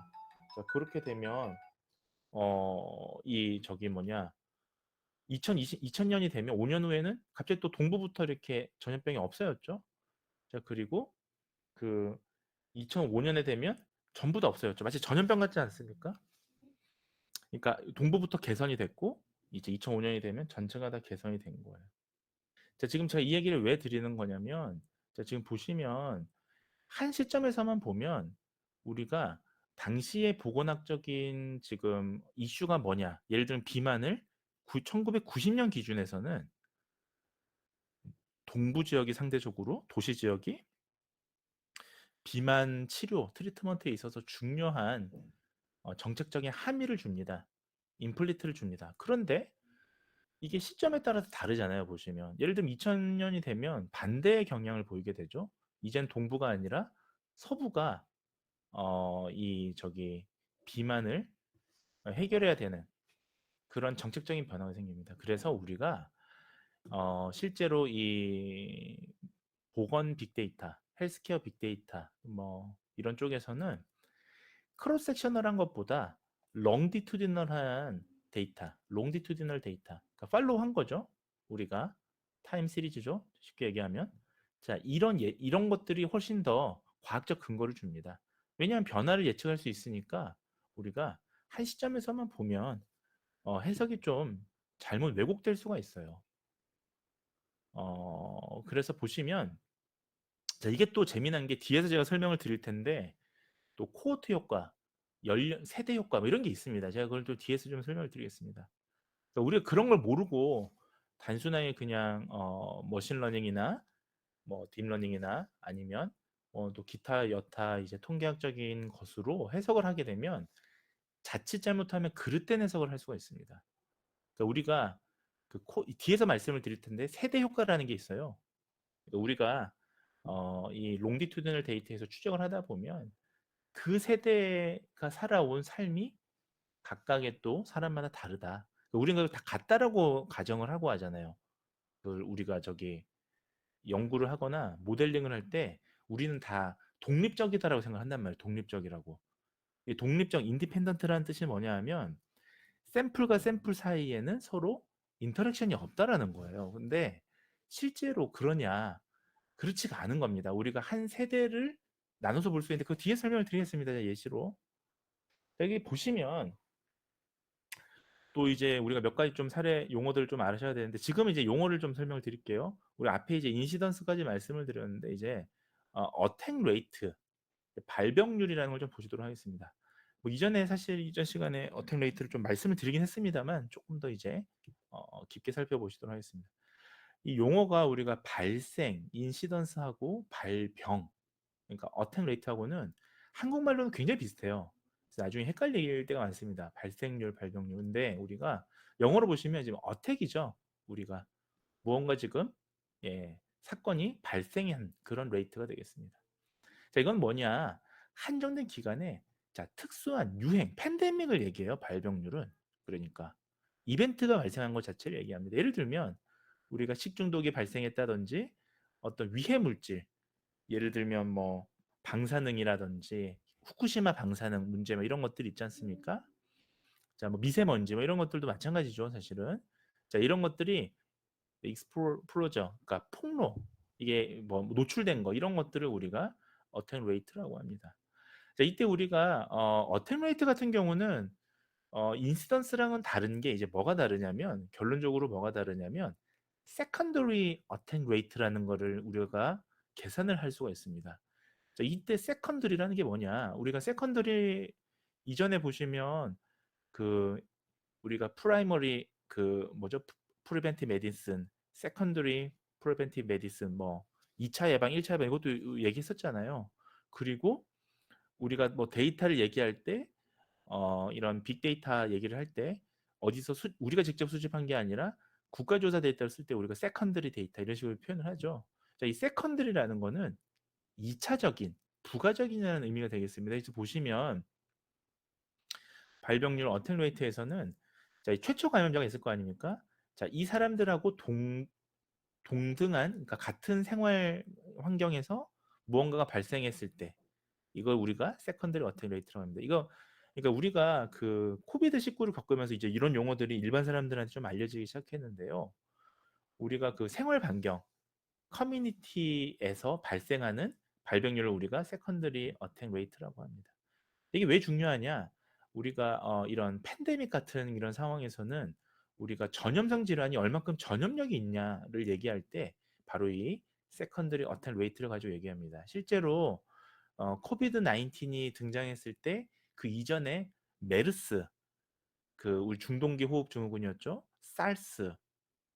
자, 그렇게 되면 이 저기 뭐냐 2020년이 되면 5년 후에는 갑자기 또 동부부터 이렇게 전염병이 없어졌죠. 자, 그리고 그 2005년에 되면 전부 다 없어졌죠. 마치 전염병 같지 않습니까? 그러니까 동부부터 개선이 됐고 이제 2005년이 되면 전체가 다 개선이 된 거예요. 자, 지금 제가 이 얘기를 왜 드리는 거냐면 자, 지금 보시면 한 시점에서만 보면 우리가 당시의 보건학적인 지금 이슈가 뭐냐. 예를 들면 비만을 1990년 기준에서는 동부 지역이 상대적으로 도시 지역이 비만 치료, 트리트먼트에 있어서 중요한 정책적인 함의를 줍니다. 임플리트를 줍니다. 그런데 이게 시점에 따라서 다르잖아요, 보시면. 예를 들면 2000년이 되면 반대의 경향을 보이게 되죠. 이젠 동부가 아니라 서부가 이 저기 비만을 해결해야 되는 그런 정책적인 변화가 생깁니다. 그래서 우리가 실제로 이 보건 빅데이터, 헬스케어 빅데이터 뭐 이런 쪽에서는 크로스 섹셔널한 것보다 롱디투디널한 데이터, 롱디투디널 데이터, 그러니까 팔로우한 거죠. 우리가 타임 시리즈죠. 쉽게 얘기하면 자 이런 것들이 훨씬 더 과학적 근거를 줍니다. 왜냐하면 변화를 예측할 수 있으니까 우리가 한 시점에서만 보면 해석이 좀 잘못 왜곡될 수가 있어요. 그래서 보시면 자, 이게 또 재미난 게 뒤에서 제가 설명을 드릴 텐데 또 코호트 효과, 연령, 세대 효과 뭐 이런 게 있습니다. 제가 그걸 또 뒤에서 좀 설명을 드리겠습니다. 그러니까 우리가 그런 걸 모르고 단순하게 그냥 머신러닝이나 뭐 딥러닝이나 아니면 또 기타 여타 이제 통계학적인 것으로 해석을 하게 되면 자칫 잘못하면 그릇된 해석을 할 수가 있습니다. 그러니까 우리가 뒤에서 말씀을 드릴 텐데 세대 효과라는 게 있어요. 그러니까 우리가 이 롱디튜드널 데이터에서 추적을 하다 보면 그 세대가 살아온 삶이 각각의 또 사람마다 다르다. 그러니까 우리는 그걸 다 같다라고 가정을 하고 하잖아요. 그걸 우리가 저기 연구를 하거나 모델링을 할 때 우리는 다 독립적이다라고 생각한단 말이에요. 독립적이라고. 이 독립적 인디펜던트라는 뜻이 뭐냐 하면 샘플과 샘플 사이에는 서로 인터랙션이 없다라는 거예요. 근데 실제로 그러냐? 그렇지가 않은 겁니다. 우리가 한 세대를 나눠서 볼 수 있는데 그 뒤에 설명을 드리겠습니다. 예시로. 여기 보시면 또 이제 우리가 몇 가지 좀 사례 용어들을 좀 알으셔야 되는데 지금 이제 용어를 좀 설명을 드릴게요. 우리 앞에 이제 인시던스까지 말씀을 드렸는데 이제 어택 레이트, 발병률이라는 걸 좀 보시도록 하겠습니다. 뭐 이전에 사실 이전 시간에 어택 레이트를 좀 말씀을 드리긴 했습니다만 조금 더 이제 깊게 살펴보시도록 하겠습니다. 이 용어가 우리가 발생, 인시던스하고 발병, 그러니까 어택 레이트하고는 한국말로는 굉장히 비슷해요. 그래서 나중에 헷갈릴 때가 많습니다. 발생률, 발병률. 근데 우리가 영어로 보시면 지금 어택이죠. 우리가 무언가 지금 사건이 발생한 그런 레이트가 되겠습니다. 자, 이건 뭐냐? 한정된 기간에 자, 특수한 유행, 팬데믹을 얘기해요. 발병률은. 그러니까 이벤트가 발생한 것 자체를 얘기합니다. 예를 들면 우리가 식중독이 발생했다든지 어떤 위해 물질, 예를 들면 뭐 방사능이라든지 후쿠시마 방사능 문제 뭐 이런 것들 있지 않습니까? 자, 뭐 미세먼지 뭐 이런 것들도 마찬가지죠, 사실은. 자, 이런 것들이 익스플로저, 그러니까 폭로, 이게 뭐 노출된 거 이런 것들을 우리가 어택 레이트라고 합니다. 자, 이때 우리가 어택 레이트 같은 경우는 인시던스랑은 다른 게 이제 뭐가 다르냐면 결론적으로 뭐가 다르냐면 세컨더리 어택 레이트라는 거를 우리가 계산을 할 수가 있습니다. 자, 이때 세컨더리라는 게 뭐냐? 우리가 세컨더리 이전에 보시면 그 우리가 프라이머리 그 뭐죠? 프리벤티브 메디슨, 세컨더리 프리벤티브 메디슨 뭐 2차 예방, 1차 예방 이것도 얘기했었잖아요. 그리고 우리가 뭐 데이터를 얘기할 때 이런 빅데이터 얘기를 할 때 어디서 우리가 직접 수집한 게 아니라 국가조사 데이터를 쓸 때 우리가 세컨더리 데이터 이런 식으로 표현을 하죠. 자, 이 세컨더리라는 거는 2차적인, 부가적인이라는 의미가 되겠습니다. 그래서 보시면 발병률 어택 레이트에서는 자, 최초 감염자가 있을 거 아닙니까? 자, 이 사람들하고 동등한, 그러니까 같은 생활 환경에서 무언가가 발생했을 때 이걸 우리가 세컨더리 어택 레이트라고 합니다. 이거 그러니까 우리가 그 코비드 19를 겪으면서 이제 이런 용어들이 일반 사람들한테 좀 알려지기 시작했는데요. 우리가 그 생활 반경, 커뮤니티에서 발생하는 발병률을 우리가 세컨더리 어택 레이트라고 합니다. 이게 왜 중요하냐? 우리가 이런 팬데믹 같은 이런 상황에서는 우리가 전염성 질환이 얼마큼 전염력이 있냐를 얘기할 때 바로 이 세컨더리 어택 레이트를 가지고 얘기합니다. 실제로 코비드 19이 등장했을 때 그 이전에 메르스, 그 우리 중동기 호흡 증후군이었죠. 사르스,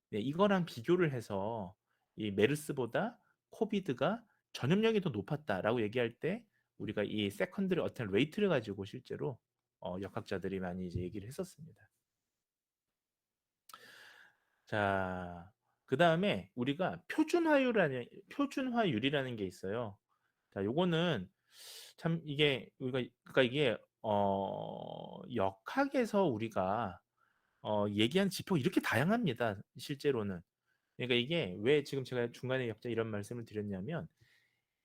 네, 이거랑 비교를 해서 이 메르스보다 코비드가 전염력이 더 높았다라고 얘기할 때 우리가 이 세컨더리 어택 레이트를 가지고 실제로 역학자들이 많이 이제 얘기를 했었습니다. 자, 그 다음에 우리가 표준화율이라는 게 있어요. 자, 요거는 참 이게 우리가 그러니까 이게 역학에서 우리가 얘기한 지표가 이렇게 다양합니다. 실제로는. 그러니까 이게 왜 지금 제가 중간에 갑자기 이런 말씀을 드렸냐면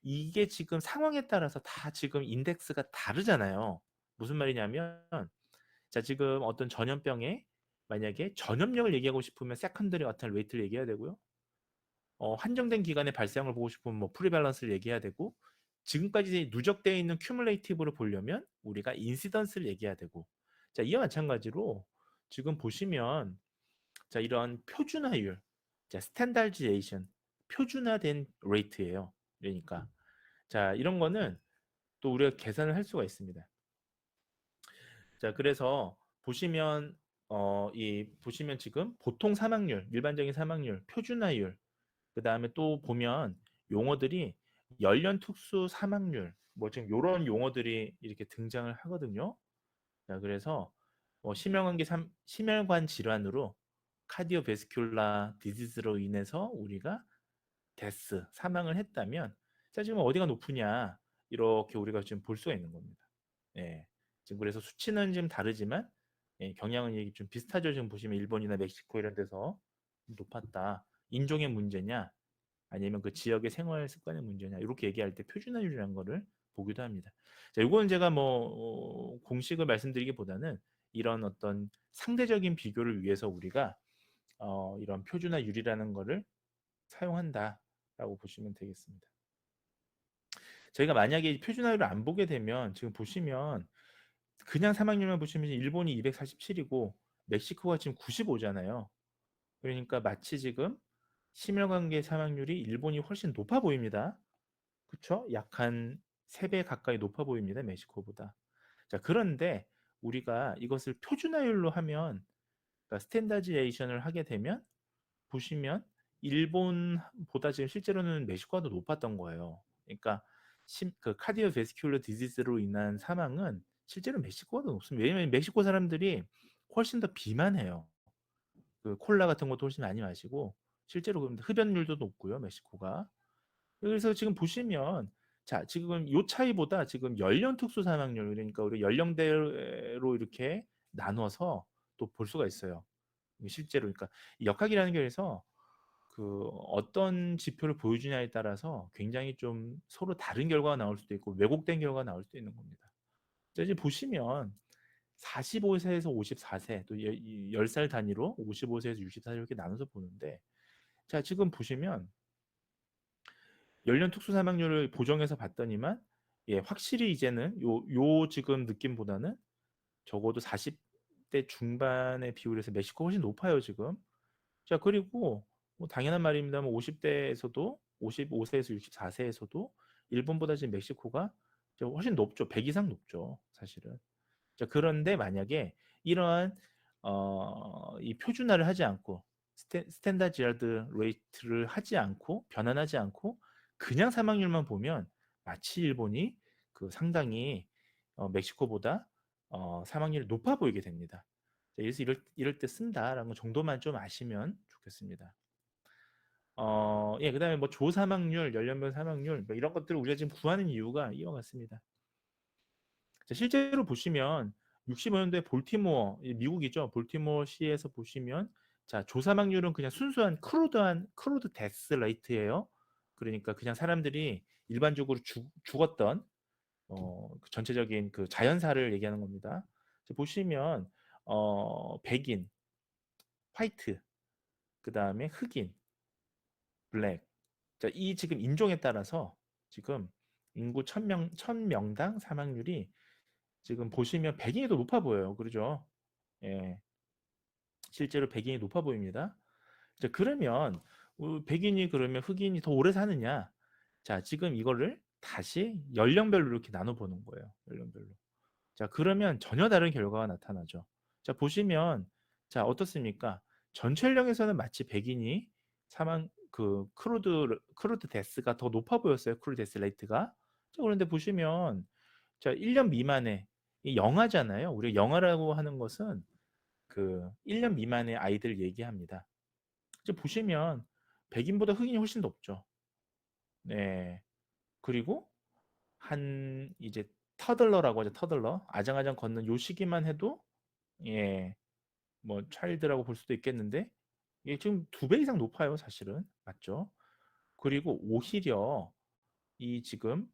이게 지금 상황에 따라서 다 지금 인덱스가 다르잖아요. 무슨 말이냐면 자 지금 어떤 전염병에 만약에 전염력을 얘기하고 싶으면 세컨더리 어떤 레이트를 얘기해야 되고요. 한정된 기간에 발생을 보고 싶으면 뭐 프리밸런스를 얘기해야 되고 지금까지 누적되어 있는 큐뮬레이티브를 보려면 우리가 인시던스를 얘기해야 되고 자 이와 마찬가지로 지금 보시면 자 이런 표준화율 자 스탠다드제이션 표준화된 레이트예요. 그러니까 자 이런 거는 또 우리가 계산을 할 수가 있습니다. 자 그래서 보시면 이 보시면 지금 보통 사망률 일반적인 사망률 표준화율 그 다음에 또 보면 용어들이 연령 특수 사망률 뭐 지금 이런 용어들이 이렇게 등장을 하거든요. 자, 그래서 심혈관 질환으로 카디오베스큘라 디지즈로 인해서 우리가 데스 사망을 했다면 자 지금 어디가 높으냐 이렇게 우리가 지금 볼 수가 있는 겁니다. 예. 지금 그래서 수치는 좀 다르지만 예, 경향은 이게 좀 비슷하죠. 지금 보시면 일본이나 멕시코 이런 데서 높았다. 인종의 문제냐 아니면 그 지역의 생활 습관의 문제냐 이렇게 얘기할 때 표준화율이라는 거를 보기도 합니다. 자, 이거는 제가 뭐 공식을 말씀드리기보다는 이런 어떤 상대적인 비교를 위해서 우리가 이런 표준화율이라는 거를 사용한다라고 보시면 되겠습니다. 저희가 만약에 표준화율을 안 보게 되면 지금 보시면 그냥 사망률만 보시면 일본이 247이고 멕시코가 지금 95잖아요. 그러니까 마치 지금 심혈관계 사망률이 일본이 훨씬 높아 보입니다. 그쵸? 약 한 3배 가까이 높아 보입니다. 멕시코보다. 자, 그런데 우리가 이것을 표준화율로 하면 그러니까 스탠다지에이션을 하게 되면 보시면 일본보다 지금 실제로는 멕시코가 더 높았던 거예요. 그러니까 그 카디오베스큘러 디지즈로 인한 사망은 실제로 멕시코가 더 높습니다. 왜냐하면 멕시코 사람들이 훨씬 더 비만해요. 그 콜라 같은 것도 훨씬 많이 마시고 실제로 흡연율도 높고요. 멕시코가. 그래서 지금 보시면 자 지금 요 차이보다 지금 연령 특수 사망률 그러니까 우리 연령대로 이렇게 나눠서 또 볼 수가 있어요. 실제로 그러니까 역학이라는 게 그래서 그 어떤 지표를 보여주냐에 따라서 굉장히 좀 서로 다른 결과가 나올 수도 있고 왜곡된 결과가 나올 수도 있는 겁니다. 자, 이제 보시면 45세에서 54세 또 10살 단위로 55세에서 64세 이렇게 나눠서 보는데 자 지금 보시면 연령 특수 사망률을 보정해서 봤더니만 예, 확실히 이제는 요 지금 느낌보다는 적어도 40대 중반의 비율에서 멕시코 훨씬 높아요, 지금. 자, 그리고 뭐 당연한 말입니다만 50대에서도 55세에서 64세에서도 일본보다 지금 멕시코가 훨씬 높죠. 100 이상 높죠, 사실은. 자, 그런데 만약에 이러한 이 표준화를 하지 않고 스탠다지라드 레이트를 하지 않고 변환하지 않고 그냥 사망률만 보면 마치 일본이 그 상당히 멕시코보다 사망률이 높아 보이게 됩니다. 자, 그래서 이럴 때 쓴다라는 정도만 좀 아시면 좋겠습니다. 예, 그다음에 뭐 조사망률, 연령별 사망률 뭐 이런 것들을 우리가 지금 구하는 이유가 이와 같습니다. 자, 실제로 보시면 65년도에 볼티모어, 미국이죠. 볼티모어 시에서 보시면 자, 조사망률은 그냥 순수한 크루드 데스 레이트예요. 그러니까 그냥 사람들이 일반적으로 죽었던 그 전체적인 그 자연사를 얘기하는 겁니다. 자, 보시면 백인, 화이트, 그다음에 흑인, 블랙. 자, 이 지금 인종에 따라서 지금 인구 1000명당 사망률이 지금 보시면 백인이 더 높아 보여요. 그러죠? 예. 실제로 백인이 높아 보입니다. 자, 그러면 백인이 그러면 흑인이 더 오래 사느냐? 자, 지금 이거를 다시 연령별로 이렇게 나눠 보는 거예요. 연령별로. 자, 그러면 전혀 다른 결과가 나타나죠. 자, 보시면 자, 어떻습니까? 전체 연령에서는 마치 백인이 사망 그 크루드 데스가 더 높아 보였어요. 크루드 데스 레이트가. 자, 그런데 보시면 자, 1년 미만의 이 영아잖아요. 우리가 영아라고 하는 것은 그 1년 미만의 아이들 얘기합니다. 이제 보시면 백인보다 흑인이 훨씬 높죠. 네. 그리고 한 이제 터들러라고 하죠. 터들러. 아장아장 걷는 요 시기만 해도 예, 뭐 차일드라고 볼 수도 있겠는데 이게 지금 2배 이상 높아요, 사실은. 맞죠? 그리고 오히려 이 지금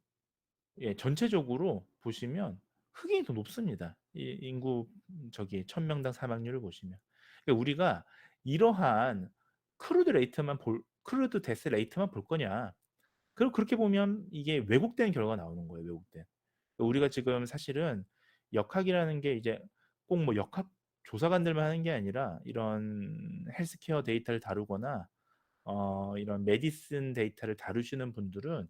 예, 전체적으로 보시면 흑인이 더 높습니다. 이 인구 저기 1000명당 사망률을 보시면. 그러니까 우리가 이러한 크루드 데스 레이트만 볼 거냐? 그럼 그렇게 보면 이게 왜곡된 결과가 나오는 거예요. 왜곡된. 그러니까 우리가 지금 사실은 역학이라는 게 이제 꼭 뭐 역학 조사관들만 하는 게 아니라 이런 헬스케어 데이터를 다루거나 이런 메디슨 데이터를 다루시는 분들은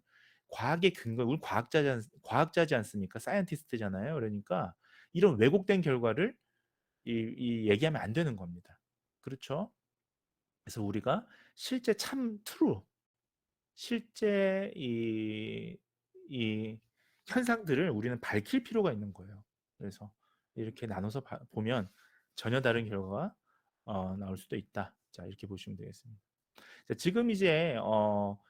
과학의 근거, 우리 과학자지 않습니까? 사이언티스트잖아요. 그러니까 이런 왜곡된 결과를 이 얘기하면 안 되는 겁니다. 그렇죠? 그래서 우리가 실제 참 트루, 실제 이 현상들을 우리는 밝힐 필요가 있는 거예요. 그래서 이렇게 나눠서 보면 전혀 다른 결과가 나올 수도 있다. 자, 이렇게 보시면 되겠습니다. 자, 지금 이제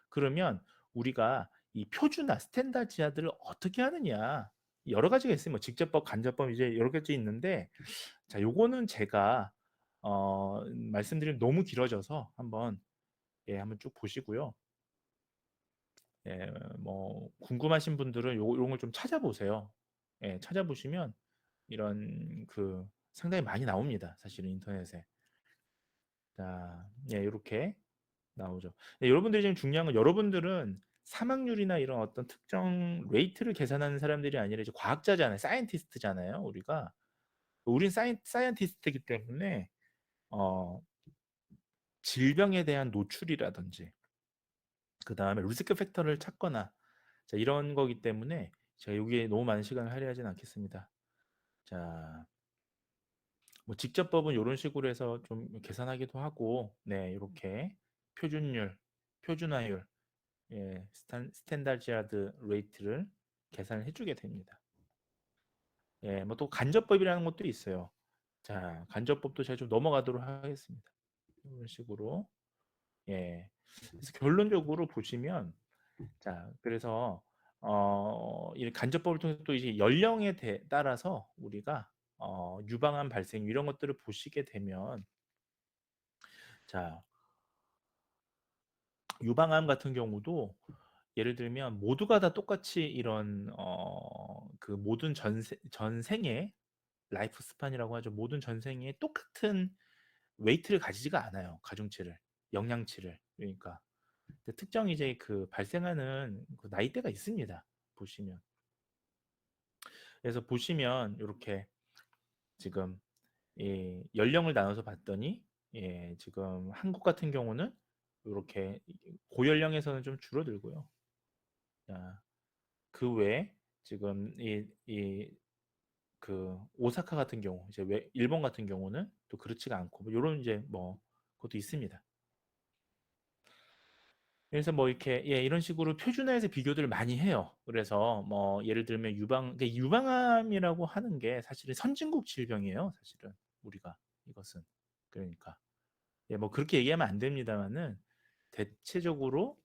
그러면 우리가 이 표준화 스탠다드화들을 어떻게 하느냐 여러 가지가 있어요. 뭐 직접법, 간접법 이제 여러 가지 있는데 자, 요거는 제가 말씀드리면 너무 길어져서 한번 쭉 보시고요. 예, 뭐 궁금하신 분들은 요런 걸 좀 찾아보세요. 예, 찾아보시면 이런 그 상당히 많이 나옵니다. 사실은 인터넷에. 자, 예, 이렇게 나오죠. 네, 여러분들이 지금 중요한 건 여러분들은 사망률이나 이런 어떤 특정 레이트를 계산하는 사람들이 아니라 이제 과학자잖아요. 사이언티스트잖아요. 우린 사이언티스트이기 때문에 어, 질병에 대한 노출이라든지 그 다음에 리스크 팩터를 찾거나 자, 이런 거기 때문에 제가 여기에 너무 많은 시간을 할애하지는 않겠습니다. 자, 뭐 직접법은 이런 식으로 해서 좀 계산하기도 하고 네, 이렇게 표준율, 표준화율 예, 스탠다지아드 레이트를 계산을 해주게 됩니다. 예, 뭐 또 간접법이라는 것도 있어요. 자, 간접법도 제가 좀 넘어가도록 하겠습니다. 이런 식으로. 예. 그래서 결론적으로 보시면, 자, 그래서, 이 간접법을 통해서 또 이제 연령에 따라서 우리가, 유방암 발생 이런 것들을 보시게 되면, 자, 유방암 같은 경우도 예를 들면 모두가 다 똑같이 이런 그 모든 전생에 라이프 스판이라고 하죠. 모든 전생에 똑같은 웨이트를 가지지가 않아요. 가중치를, 영양치를. 그러니까 근데 특정 이제 그 발생하는 그 나이대가 있습니다. 보시면. 그래서 보시면 이렇게 지금 이 연령을 나눠서 봤더니 예, 지금 한국 같은 경우는 이렇게 고연령에서는 좀 줄어들고요. 자, 그 외에 지금 그 오사카 같은 경우 이제 왜 일본 같은 경우는 또 그렇지가 않고 뭐 이런 이제 뭐 그것도 있습니다. 그래서 뭐 이렇게 예, 이런 식으로 표준화해서 비교들을 많이 해요. 그래서 뭐 예를 들면 그러니까 유방암이라고 하는 게 사실은 선진국 질병이에요. 사실은 우리가 이것은 그러니까 예, 뭐 그렇게 얘기하면 안 됩니다만은 대체적으로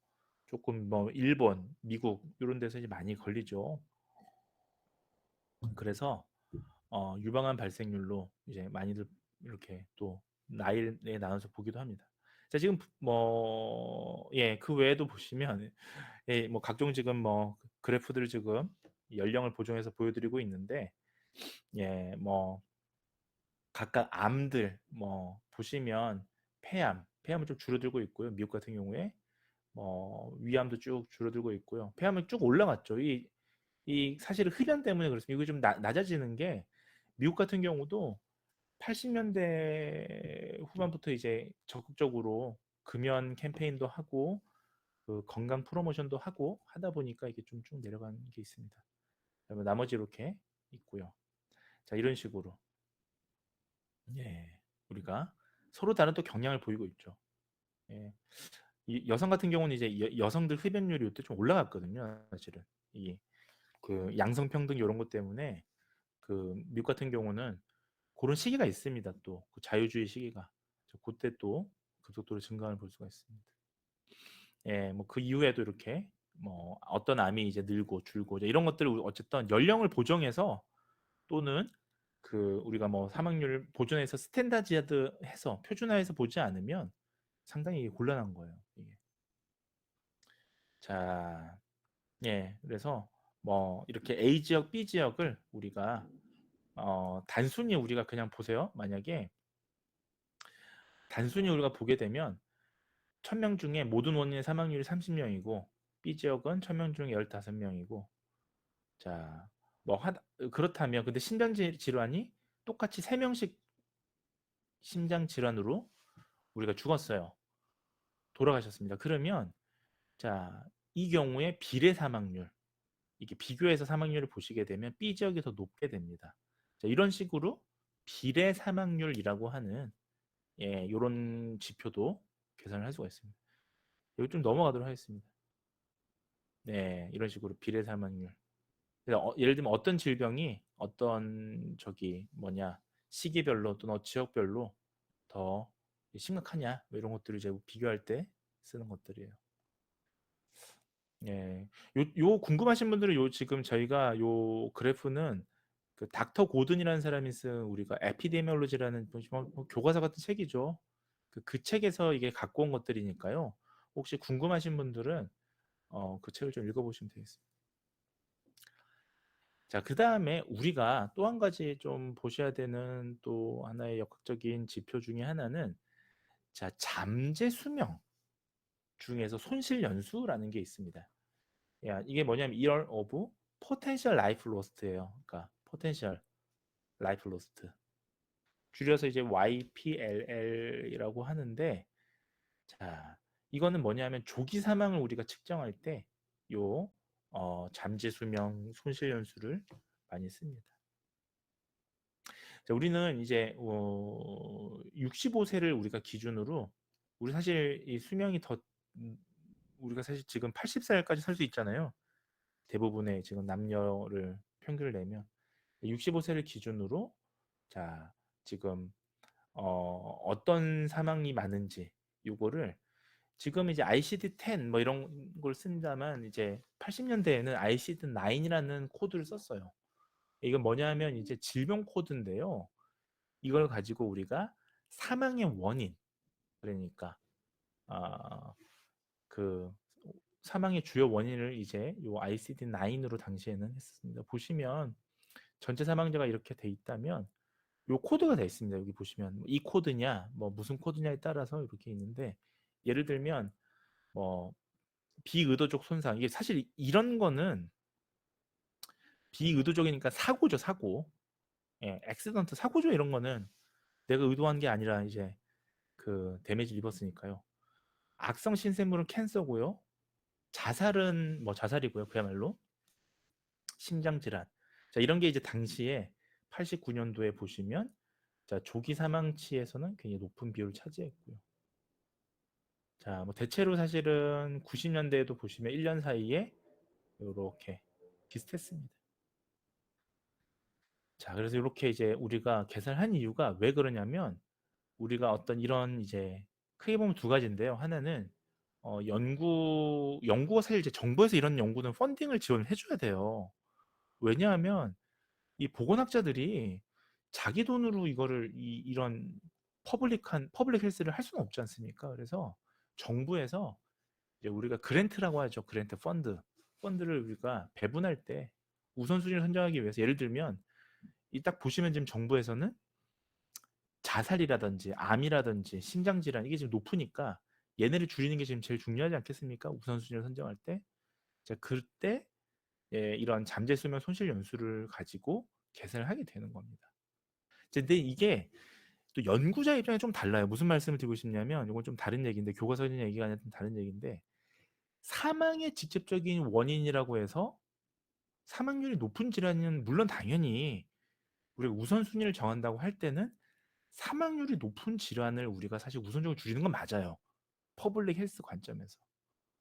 조금 뭐 일본, 미국 이런 데서 이제 많이 걸리죠. 그래서 유방암 발생률로 이제 많이들 이렇게 또 나이에 나눠서 보기도 합니다. 자, 지금 뭐, 예, 그 외에도 보시면, 예, 뭐 각종 지금 뭐 그래프들을 지금 연령을 보정해서 보여드리고 있는데, 예, 뭐 각각 암들 뭐 보시면 폐암은 좀 줄어들고 있고요. 미국 같은 경우에 위암도 쭉 줄어들고 있고요. 폐암은 쭉 올라갔죠. 이 사실은 흡연 때문에 그렇습니다. 이거 좀 낮아지는 게 미국 같은 경우도 80년대 후반부터 이제 적극적으로 금연 캠페인도 하고 그 건강 프로모션도 하고 하다 보니까 이게 좀 쭉 내려가는 게 있습니다. 그러면 나머지 이렇게 있고요. 자, 이런 식으로 예, 우리가 서로 다른 또 경향을 보이고 있죠. 예. 이 여성 같은 경우는 이제 여성들 흡연율이 이때 좀 올라갔거든요. 사실은 이 그 양성평등 이런 것 때문에 그 미국 같은 경우는 그런 시기가 있습니다. 또 그 자유주의 시기가 그때 또 급속도로 증가를 볼 수가 있습니다. 예, 뭐 그 이후에도 이렇게 뭐 어떤 암이 이제 늘고 줄고 이제 이런 것들을 어쨌든 연령을 보정해서 또는 그 우리가 뭐 사망률 보존해서 스탠다드해서 표준화해서 보지 않으면 상당히 이게 곤란한 거예요. 이게. 자, 예, 그래서 뭐 이렇게 A 지역, B 지역을 우리가 단순히 우리가 그냥 보세요. 만약에 단순히 우리가 보게 되면 1000명 중에 모든 원인의 사망률이 30명이고 B 지역은 1000명 중에 15명이고 자, 뭐 그렇다면 근데 신장 질환이 똑같이 3명씩 심장 질환으로 우리가 죽었어요. 돌아가셨습니다. 그러면 자, 이 경우에 비례 사망률 이게 비교해서 사망률을 보시게 되면 B 지역이 더 높게 됩니다. 자, 이런 식으로 비례 사망률이라고 하는 예, 이런 지표도 계산을 할 수가 있습니다. 여기 좀 넘어가도록 하겠습니다. 네, 이런 식으로 비례 사망률. 예를 들면 어떤 질병이 어떤 저기 뭐냐 시기별로 또는 지역별로 더 심각하냐 뭐 이런 것들을 이제 비교할 때 쓰는 것들이에요. 예, 요 궁금하신 분들은 요 지금 저희가 요 그래프는 그 닥터 고든이라는 사람이 쓴 우리가 에피데미올로지라는 뭐 교과서 같은 책이죠. 그 책에서 이게 갖고 온 것들이니까요. 혹시 궁금하신 분들은 그 책을 좀 읽어보시면 되겠습니다. 자, 그 다음에 우리가 또 한 가지 좀 보셔야 되는 또 하나의 역학적인 지표 중에 하나는 자, 잠재 수명 중에서 손실 연수라는 게 있습니다. 야, 이게 뭐냐면 year of potential life lost예요. 그러니까 potential life lost. 줄여서 이제 YPLL이라고 하는데 자, 이거는 뭐냐면 조기 사망을 우리가 측정할 때 요 잠재 수명 손실 연수를 많이 씁니다. 자, 우리는 이제 65세를 우리가 기준으로 우리 사실 이 수명이 더 우리가 사실 지금 80살까지 살 수 있잖아요. 대부분의 지금 남녀를 평균을 내면 65세를 기준으로 자 지금 어떤 사망이 많은지 요거를 지금 이제 ICD-10 뭐 이런 걸 쓴다면 이제 80년대에는 ICD-9이라는 코드를 썼어요. 이건 뭐냐면 이제 질병 코드인데요. 이걸 가지고 우리가 사망의 원인 그러니까 그 사망의 주요 원인을 이제 요 ICD-9으로 당시에는 했습니다. 보시면 전체 사망자가 이렇게 돼 있다면 요 코드가 돼 있습니다. 여기 보시면 이 코드냐 뭐 무슨 코드냐에 따라서 이렇게 있는데 예를 들면 뭐 비의도적 손상 이게 사실 이런 거는 비의도적이니까 사고죠 사고 예, 액시던트 사고죠 이런 거는 내가 의도한 게 아니라 이제 그 데미지를 입었으니까요. 악성 신생물은 캔서고요. 자살은 뭐 자살이고요. 그야말로 심장 질환. 자, 이런 게 이제 당시에 89년도에 보시면 자, 조기 사망치에서는 굉장히 높은 비율을 차지했고요. 자, 뭐 대체로 사실은 90년대에도 보시면 1년 사이에 이렇게 비슷했습니다. 자, 그래서 이렇게 이제 우리가 계산한 이유가 왜 그러냐면 우리가 어떤 이런 이제 크게 보면 두 가지인데요. 하나는 연구가 사실 이제 정부에서 이런 연구는 펀딩을 지원해 줘야 돼요. 왜냐하면 이 보건학자들이 자기 돈으로 이거를 이런 퍼블릭 헬스를 할 수는 없지 않습니까? 그래서 정부에서 이제 우리가 그랜트라고 하죠. 그랜트 펀드를 우리가 배분할 때 우선순위를 선정하기 위해서 예를 들면 이 딱 보시면 지금 정부에서는 자살이라든지 암이라든지 심장질환 이게 지금 높으니까 얘네를 줄이는 게 지금 제일 중요하지 않겠습니까? 우선순위를 선정할 때. 자, 그때 예, 이런 잠재 수명 손실 연수를 가지고 계산을 하게 되는 겁니다. 근데 이게 또 연구자 입장에 좀 달라요. 무슨 말씀을 드리고 싶냐면 이건 좀 다른 얘기인데 교과서 있는 얘기가 아니라 좀 다른 얘기인데 사망의 직접적인 원인이라고 해서 사망률이 높은 질환은 물론 당연히 우리가 우선순위를 정한다고 할 때는 사망률이 높은 질환을 우리가 사실 우선적으로 줄이는 건 맞아요. 퍼블릭 헬스 관점에서.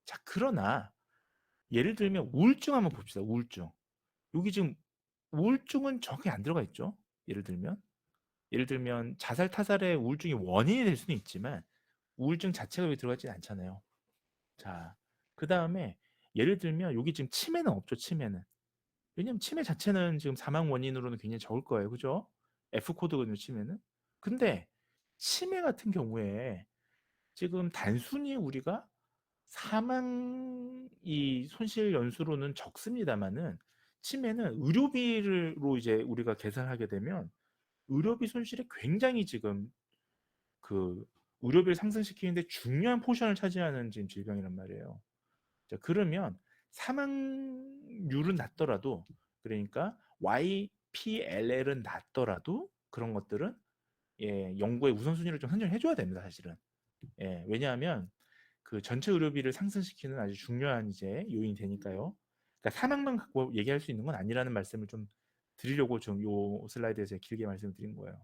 자, 그러나 예를 들면 우울증 한번 봅시다. 우울증. 여기 지금 우울증은 정확히 안 들어가 있죠. 예를 들면 자살 타살의 우울증이 원인이 될 수는 있지만 우울증 자체가 여기 들어가 있지 않잖아요. 자, 그 다음에 예를 들면 여기 지금 치매는 없죠, 치매는. 왜냐면 치매 자체는 지금 사망 원인으로는 굉장히 적을 거예요. 그죠? F 코드거든요, 치매는. 근데 치매 같은 경우에 지금 단순히 우리가 사망 이 손실 연수로는 적습니다만은 치매는 의료비로 이제 우리가 계산하게 되면 의료비 손실이 굉장히 지금 그 의료비를 상승시키는데 중요한 포션을 차지하는 지금 질병이란 말이에요. 자, 그러면 사망률은 낮더라도 그러니까 YPLL은 낮더라도 그런 것들은 연구의 우선순위를 좀 선정해 줘야 됩니다, 사실은. 왜냐하면 그 전체 의료비를 상승시키는 아주 중요한 이제 요인이 되니까요. 그러니까 사망만 갖고 얘기할 수 있는 건 아니라는 말씀을 좀 드리려고 좀 요 슬라이드에서 길게 말씀드린 거예요.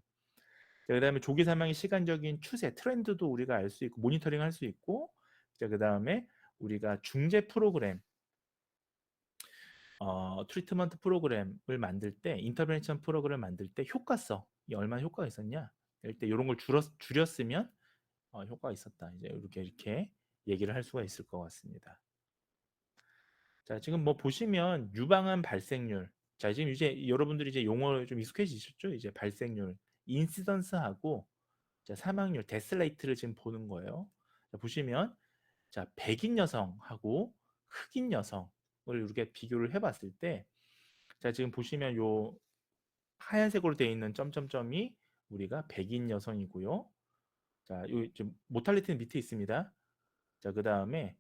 자, 그다음에 조기 사망의 시간적인 추세, 트렌드도 우리가 알 수 있고 모니터링 할 수 있고, 자, 그다음에 우리가 중재 프로그램, 트리트먼트 프로그램을 만들 때, 인터벤션 프로그램 만들 때 효과성, 이 얼마나 효과가 있었냐? 이럴 때 이런 걸 줄였으면 효과가 있었다. 이제 이렇게 얘기를 할 수가 있을 것 같습니다. 자, 지금 뭐 보시면 유방암 발생률. 자, 지금 이제 여러분들이 이제 용어 좀 익숙해지셨죠? 이제 발생률, 인시던스하고 자, 사망률, 데스레이트를 지금 보는 거예요. 자, 보시면 자, 백인 여성하고 흑인 여성을 이렇게 비교를 해봤을 때, 자, 지금 보시면 요 하얀색으로 되어 있는 점점점이 우리가 백인 여성이고요. 자, 요 지금 모탈리티는 밑에 있습니다. 자, 그 다음에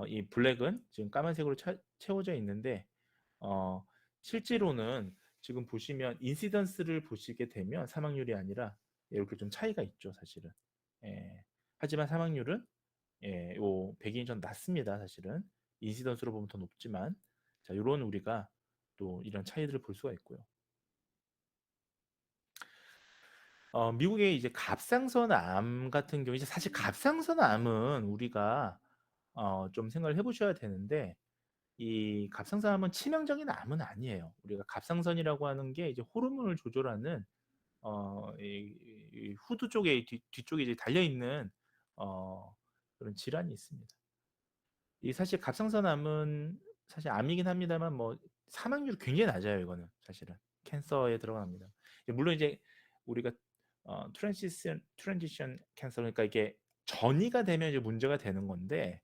이 블랙은 지금 까만색으로 채워져 있는데 실제로는 지금 보시면 인시던스를 보시게 되면 사망률이 아니라 이렇게 좀 차이가 있죠, 사실은. 예. 하지만 사망률은 요 백인이 좀 낮습니다, 사실은. 인시던스로 보면 더 높지만, 자, 요런 우리가 또 이런 차이들을 볼 수가 있고요. 미국의 이제 갑상선 암 같은 경우, 이제 사실 갑상선 암은 우리가 좀 생각을 해보셔야 되는데, 이 갑상선 암은 치명적인 암은 아니에요. 우리가 갑상선이라고 하는 게 이제 호르몬을 조절하는 이 후두 쪽에 뒤쪽에 이제 달려 있는 그런 질환이 있습니다. 이 사실 갑상선암은 사실 암이긴 합니다만 뭐 사망률이 굉장히 낮아요. 이거는 사실은 캔서에 들어갑니다. 물론 이제 우리가 트랜지션 캔서, 그러니까 이게 전이가 되면 이제 문제가 되는 건데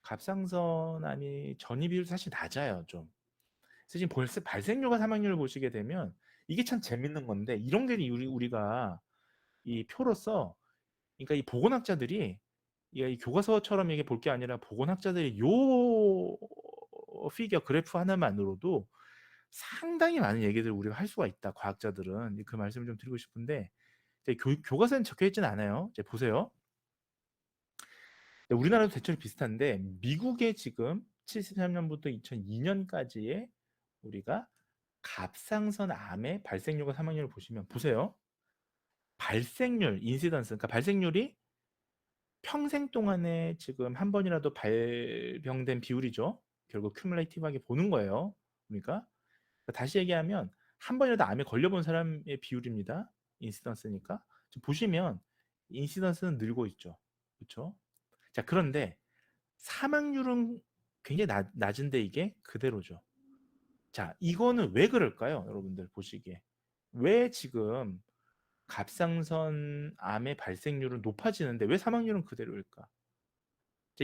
갑상선암이 전이 비율이 사실 낮아요, 좀. 그래서 지금 벌써 발생률과 사망률을 보시게 되면 이게 참 재밌는 건데, 이런 게 우리가 이 표로서, 그러니까 이 보건학자들이 이 교과서처럼 이게 볼 게 아니라 보건학자들이 요 피겨 그래프 하나만으로도 상당히 많은 얘기들을 우리가 할 수가 있다. 과학자들은 그 말씀을 좀 드리고 싶은데, 교과서엔 적혀 있지는 않아요. 이제 보세요. 우리나라도 대체로 비슷한데 미국에 지금 73년부터 2002년까지의 우리가 갑상선 암의 발생률과 사망률을 보시면 보세요. 발생률, 인시던스, 그러니까 발생률이 평생 동안에 지금 한 번이라도 발병된 비율이죠. 결국 큐뮬레이티브하게 보는 거예요. 그러니까 다시 얘기하면 한 번이라도 암에 걸려본 사람의 비율입니다. 인시던스니까. 지금 보시면 인시던스는 늘고 있죠. 그렇죠? 자, 그런데 사망률은 굉장히 낮은데 이게 그대로죠. 자, 이거는 왜 그럴까요? 여러분들 보시기에. 왜 지금 갑상선 암의 발생률은 높아지는데 왜 사망률은 그대로일까?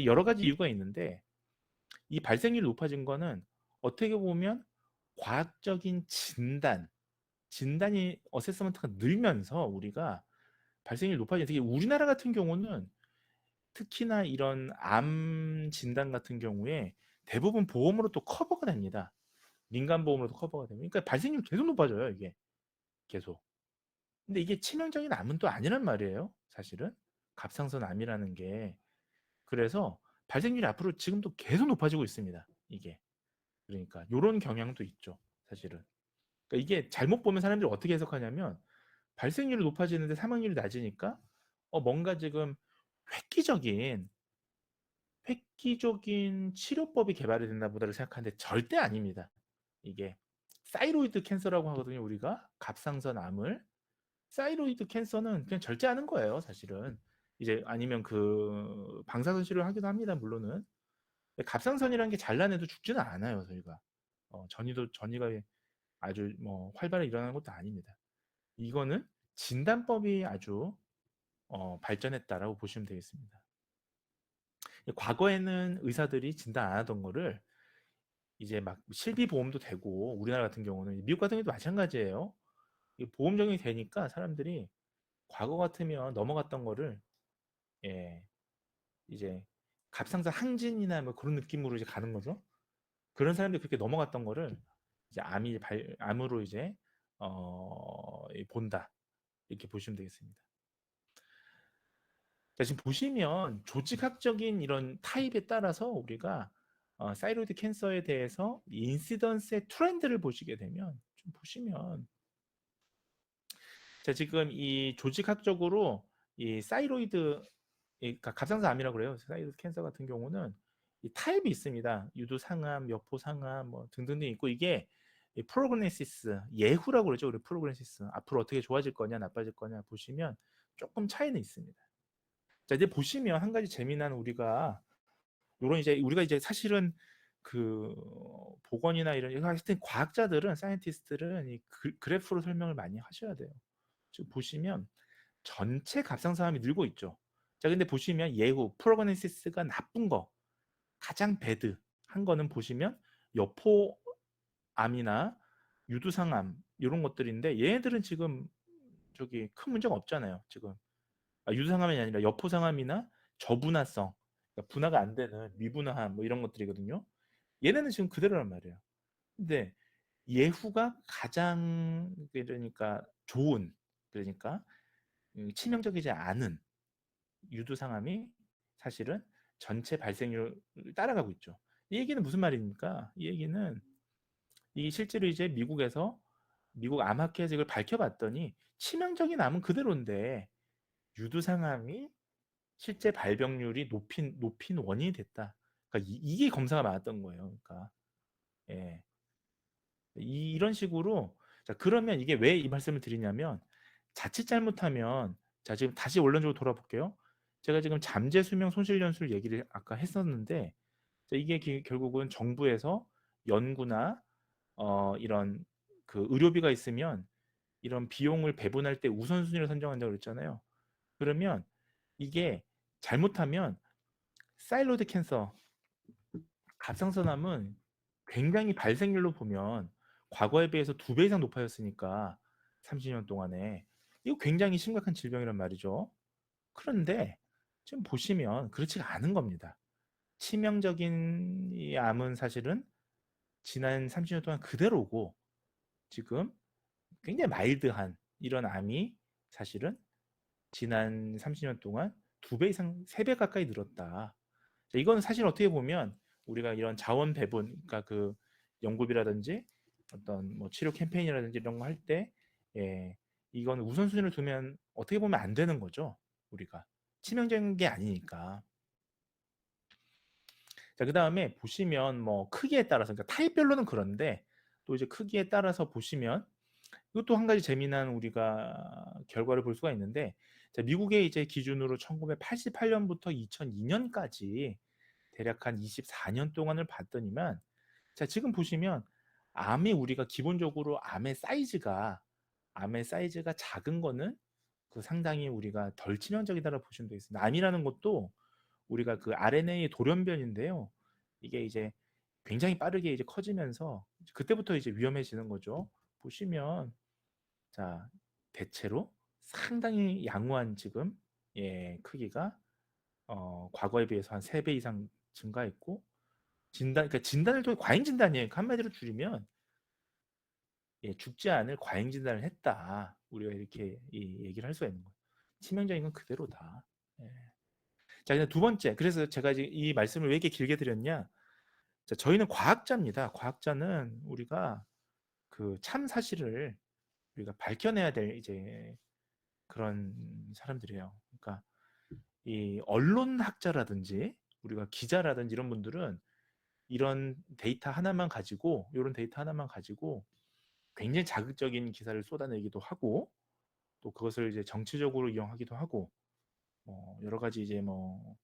여러 가지 이유가 있는데 이 발생률이 높아진 거는 어떻게 보면 과학적인 진단이 어세스먼트가 늘면서 우리가 발생률이 높아진, 특히 우리나라 같은 경우는 특히나 이런 암 진단 같은 경우에 대부분 보험으로 또 커버가 됩니다. 민간 보험으로도 커버가 됩니다. 그러니까 발생률 계속 높아져요, 이게. 계속. 근데 이게 치명적인 암은 또 아니란 말이에요, 사실은. 갑상선 암이라는 게. 그래서 발생률이 앞으로 지금도 계속 높아지고 있습니다, 이게. 그러니까 요런 경향도 있죠, 사실은. 그러니까 이게 잘못 보면 사람들이 어떻게 해석하냐면 발생률이 높아지는데 사망률이 낮으니까 뭔가 지금 획기적인 치료법이 개발이 됐나 보다를 생각하는데 절대 아닙니다. 이게 사이로이드 캔서라고 하거든요. 우리가 갑상선 암을. 사이로이드 캔서는 그냥 절제하는 거예요, 사실은. 이제 아니면 그 방사선 치료를 하기도 합니다, 물론은. 갑상선이라는 게 잘라내도 죽지는 않아요, 저희가. 전이가 아주 뭐 활발하게 일어나는 것도 아닙니다. 이거는 진단법이 아주 발전했다라고 보시면 되겠습니다. 과거에는 의사들이 진단 안 하던 거를 이제 막 실비보험도 되고, 우리나라 같은 경우는 미국 같은 경우도 마찬가지예요. 보험 적용이 되니까 사람들이 과거 같으면 넘어갔던 거를, 예, 이제 갑상선 항진이나 뭐 그런 느낌으로 이제 가는 거죠. 그런 사람들이 그렇게 넘어갔던 거를 이제 암으로 이제 본다, 이렇게 보시면 되겠습니다. 자, 지금 보시면 조직학적인 이런 타입에 따라서 우리가 사이로이드 캔서에 대해서 인시던스의 트렌드를 보시게 되면, 좀 보시면, 자, 지금 이 조직학적으로 이 사이로이드, 그러니까 갑상선암이라고 그래요. 사이로이드 캔서 같은 경우는 이 타입이 있습니다. 유두상암, 여포상암 뭐 등등등 있고, 이게 프로그네시스, 예후라고 그러죠. 우리 프로그네시스, 앞으로 어떻게 좋아질 거냐 나빠질 거냐 보시면 조금 차이는 있습니다. 자, 이제 보시면 한 가지 재미난, 우리가 요런 이제 우리가 이제 사실은 그 보건이나 이런 하여튼 과학자들은, 사이언티스트들은 이 그래프로 설명을 많이 하셔야 돼요. 지금 보시면 전체 갑상선암이 늘고 있죠. 자, 근데 보시면 예후 프로그네시스가 나쁜 거, 가장 배드 한 거는 보시면 여포암이나 유두상암 이런 것들인데, 얘네들은 지금 저기 큰 문제가 없잖아요. 지금 유두상암이 아니라 여포상암이나 저분화성, 그러니까 분화가 안 되는 미분화암 뭐 이런 것들이거든요. 얘네는 지금 그대로란 말이에요. 근데 예후가 가장, 그러니까 좋은, 그러니까 치명적이지 않은 유두상암이 사실은 전체 발생률을 따라가고 있죠. 이 얘기는 무슨 말입니까? 이 얘기는 이 실제로 이제 미국 암학회에서 이걸 밝혀봤더니 치명적인 암은 그대로인데 유두상암이 실제 발병률이 높인 원인이 됐다. 그러니까 이게 검사가 많았던 거예요. 그러니까 예. 이런 식으로. 자, 그러면 이게 왜 이 말씀을 드리냐면, 자칫 잘못하면, 자, 지금 다시 원론적으로 돌아볼게요. 제가 지금 잠재 수명 손실 연수를 얘기를 아까 했었는데, 자, 이게 결국은 정부에서 연구나 이런 그 의료비가 있으면 이런 비용을 배분할 때 우선순위를 선정한다고 그랬잖아요. 그러면 이게 잘못하면 사일로드 캔서, 갑상선암은 굉장히 발생률로 보면 과거에 비해서 2배 이상 높아졌으니까, 30년 동안에 이거 굉장히 심각한 질병이란 말이죠. 그런데 지금 보시면 그렇지가 않은 겁니다. 치명적인 이 암은 사실은 지난 30년 동안 그대로고, 지금 굉장히 마일드한 이런 암이 사실은 지난 30년 동안 2배 이상, 3배 가까이 늘었다. 이거는 사실 어떻게 보면 우리가 이런 자원 배분, 그러니까 그 연구비라든지 어떤 뭐 치료 캠페인이라든지 이런 거 할 때, 예, 이건 우선순위를 두면 어떻게 보면 안 되는 거죠. 우리가 치명적인 게 아니니까. 자, 그 다음에 보시면 뭐 크기에 따라서, 그러니까 타입별로는 그런데 또 이제 크기에 따라서 보시면 이것도 한 가지 재미난 우리가 결과를 볼 수가 있는데, 자, 미국의 이제 기준으로 1988년부터 2002년까지 대략 한 24년 동안을 봤더니만, 자, 지금 보시면 우리가 기본적으로 암의 사이즈가 작은 거는 그 상당히 우리가 덜 치명적이다라고 보시면 되겠습니다. 암이라는 것도 우리가 그 RNA 돌연변인데요. 이게 이제 굉장히 빠르게 이제 커지면서 그때부터 이제 위험해지는 거죠. 보시면, 자, 대체로 상당히 양호한 지금, 크기가 과거에 비해서 한 3배 이상 증가했고, 그러니까 진단을 통해 과잉 진단이에요. 그러니까 한마디로 줄이면, 죽지 않을 과잉 진단을 했다. 우리가 이렇게 얘기를 할 수가 있는 거예요. 치명적인 건 그대로다. 예. 자, 이제 두 번째. 그래서 제가 이제 이 말씀을 왜 이렇게 길게 드렸냐? 자, 저희는 과학자입니다. 과학자는 우리가 그 참 사실을 우리가 밝혀내야 될 이제 그런 사람들이에요. 그러니까 이 언론학자라든지 우리가 기자라든지 이런 분들은 이런 데이터 하나만 가지고, 이런 데이터 하나만 가지고 굉장히 자극적인 기사를 쏟아내기도 하고, 또 그것을 이제 정치적으로 이용하기도 하고, 여러 가지 이제 뭐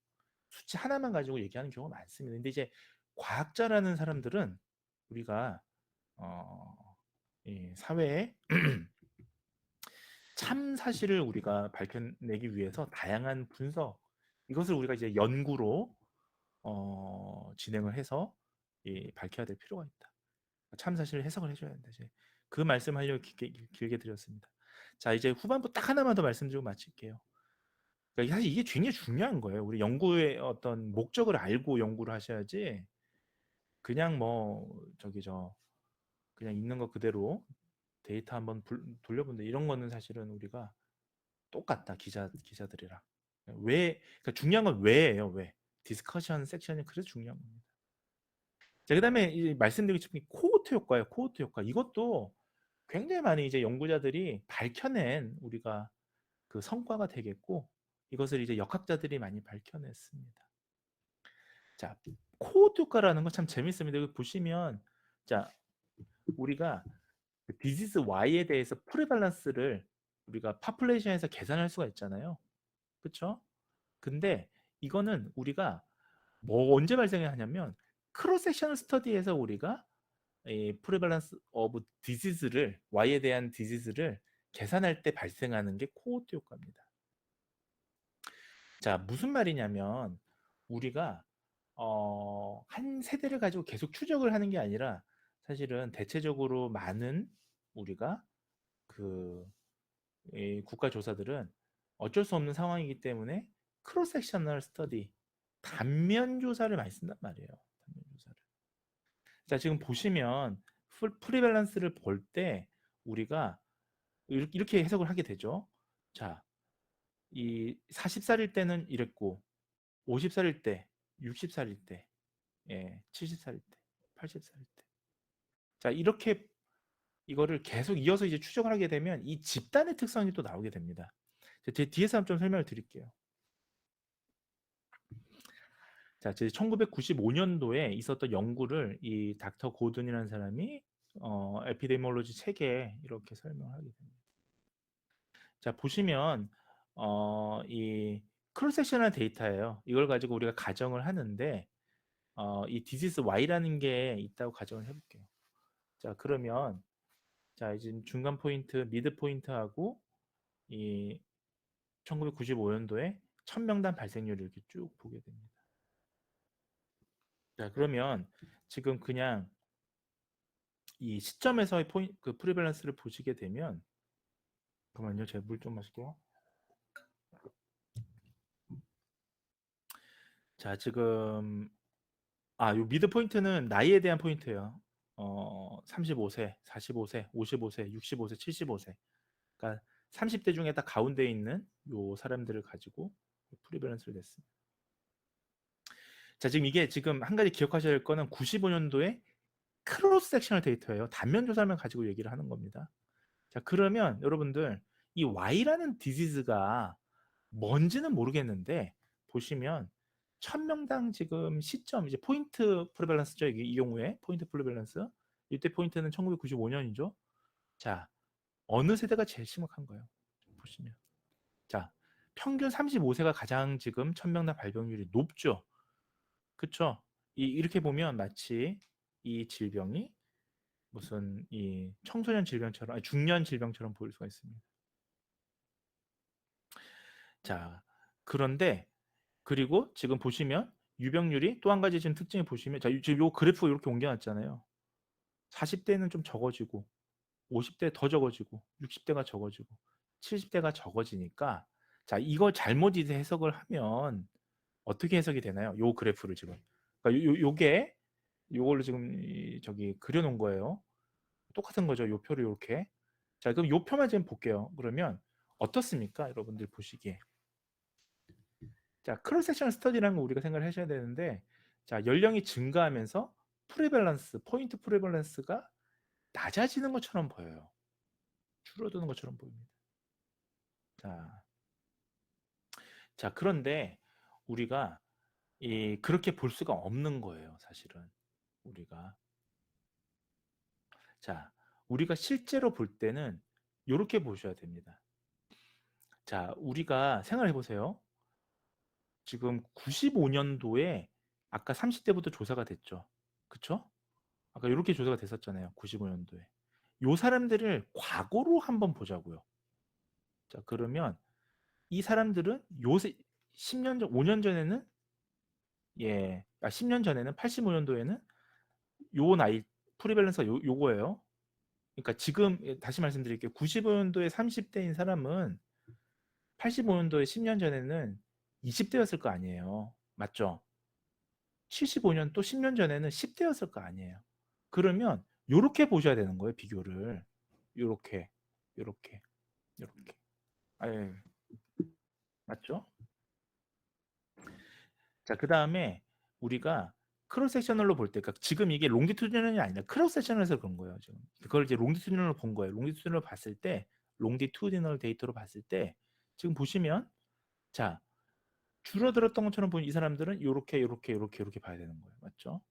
수치 하나만 가지고 얘기하는 경우가 많습니다. 근데 이제 과학자라는 사람들은 우리가 이 사회에 참 사실을 우리가 밝혀내기 위해서 다양한 분석, 이것을 우리가 이제 연구로 진행을 해서 밝혀야 될 필요가 있다. 참 사실을 해석을 해줘야 된다. 이제 그 말씀하려고 길게 드렸습니다. 자, 이제 후반부 딱 하나만 더 말씀드리고 마칠게요. 그러니까 사실 이게 굉장히 중요한 거예요. 우리 연구의 어떤 목적을 알고 연구를 하셔야지 그냥 뭐 저기 그냥 있는 거 그대로 데이터 한번 돌려본다 이런 거는 사실은 우리가 똑같다. 기자들이랑. 왜, 그러니까 중요한 건 왜예요. 왜. 디스커션 섹션이 그래서 중요한 겁니다. 자, 그다음에 이제 말씀드리고 싶은 게 코호트 효과예요. 코호트 효과. 이것도 굉장히 많이 이제 연구자들이 밝혀낸 우리가 그 성과가 되겠고, 이것을 이제 역학자들이 많이 밝혀냈습니다. 자, 코호트 효과라는 건 참 재밌습니다. 여기 보시면, 자, 우리가 디지즈 Y에 대해서 프레발런스를 우리가 파퓰레이션에서 계산할 수가 있잖아요. 그렇죠? 근데 이거는 우리가 뭐 언제 발생하냐면 크로스 섹셔널 스터디에서 우리가 이 프레발런스 오브 디지즈를 Y에 대한 디지즈를 계산할 때 발생하는 게 코호트 효과입니다. 자, 무슨 말이냐면 우리가 한 세대를 가지고 계속 추적을 하는 게 아니라 사실은 대체적으로 많은 우리가 국가 조사들은 어쩔 수 없는 상황이기 때문에 크로스 섹셔널 스터디 단면 조사를 많이 쓴단 말이에요. 단면 조사를. 자, 지금 보시면 프리밸런스를 볼 때 우리가 이렇게 해석을 하게 되죠. 자, 이 40살일 때는 이랬고 50살일 때, 60살일 때, 70살일 때, 80살일 때. 자, 이렇게 이거를 계속 이어서 이제 추적을 하게 되면 이 집단의 특성이 또 나오게 됩니다. 제 뒤에서 좀 설명을 드릴게요. 자, 1995년도에 있었던 연구를 이 닥터 고든이라는 사람이 에피데미올로지 책에 이렇게 설명하게 됩니다. 자, 보시면 이 크로스섹셔널 데이터예요. 이걸 가지고 우리가 가정을 하는데 이 디지스 Y라는 게 있다고 가정을 해볼게요. 자, 그러면 자, 이제 중간 포인트, 미드 포인트하고 이 1995년도에 1000명당 발생률을 이렇게 쭉 보게 됩니다. 자, 그러면 지금 그냥 이 시점에서의 그 프리밸런스를 보시게 되면, 잠깐만요, 제가 물 좀 마실게요. 자, 지금 요 미드 포인트는 나이에 대한 포인트예요. 35세, 45세, 55세, 65세, 75세. 그러니까 30대 중에 딱 가운데 있는 요 사람들을 가지고 프리밸런스를 냈습니다. 자, 지금 이게 지금 한 가지 기억하셔야 될 거는 95년도에 크로스 섹셔널 데이터예요. 단면 조사만 가지고 얘기를 하는 겁니다. 자, 그러면 여러분들 이 Y라는 디지즈가 뭔지는 모르겠는데 보시면 1000명당 지금 시점 이제 포인트 프리밸런스죠. 이 경우에 포인트 프리밸런스 이때 포인트는 1995년이죠. 자, 어느 세대가 제일 심각한 거예요? 보시면 자, 평균 35세가 가장 지금 1000명당 발병률이 높죠. 그쵸? 이렇게 보면 마치 이 질병이 무슨 이 청소년 질병처럼 아니, 중년 질병처럼 보일 수가 있습니다. 자, 그런데 그리고 지금 보시면 유병률이 또 한 가지 지금 특징을 보시면 자, 지금 요 그래프 이렇게 옮겨놨잖아요. 40대는 좀 적어지고 50대 더 적어지고 60대가 적어지고 70대가 적어지니까 자, 이걸 잘못 이제 해석을 하면 어떻게 해석이 되나요? 요 그래프를 지금 그러니까 요게 요걸로 지금 저기 그려놓은 거예요. 똑같은 거죠. 요 표를 이렇게. 자, 그럼 요 표만 지금 볼게요. 그러면 어떻습니까? 여러분들 보시기에. 자, 크로스 섹션 스터디라는 거 우리가 생각을 하셔야 되는데 자, 연령이 증가하면서 프리밸런스, 포인트 프리밸런스가 낮아지는 것처럼 보여요. 줄어드는 것처럼 보입니다. 자, 그런데 우리가 그렇게 볼 수가 없는 거예요, 사실은. 우리가 실제로 볼 때는 이렇게 보셔야 됩니다. 자, 우리가 생각해 보세요. 지금 95년도에 아까 30대부터 조사가 됐죠. 그쵸? 아까 이렇게 조사가 됐었잖아요. 95년도에. 요 사람들을 과거로 한번 보자고요. 자, 그러면 이 사람들은 요새 10년 전, 5년 전에는 10년 전에는 85년도에는 요 나이 프리밸런스가 요거예요. 그러니까 지금 다시 말씀드릴게요. 95년도에 30대인 사람은 85년도에 10년 전에는 20대였을 거 아니에요. 맞죠? 75년 또 10년 전에는 10대였을 거 아니에요. 그러면 요렇게 보셔야 되는 거예요, 비교를. 요렇게, 요렇게, 요렇게. 예, 맞죠? 자, 그 다음에 우리가 크로스 섹셔널로 볼 때, 그러니까 지금 이게 롱디튜디널이 아니라 크로스 섹셔널에서 그런 거예요, 지금. 그걸 이제 롱디튜디널로 본 거예요. 롱디튜디널로 봤을 때, 롱디튜디널 데이터로 봤을 때, 지금 보시면, 자, 줄어들었던 것처럼 보이는 이 사람들은 요렇게, 요렇게, 요렇게, 요렇게 봐야 되는 거예요. 맞죠?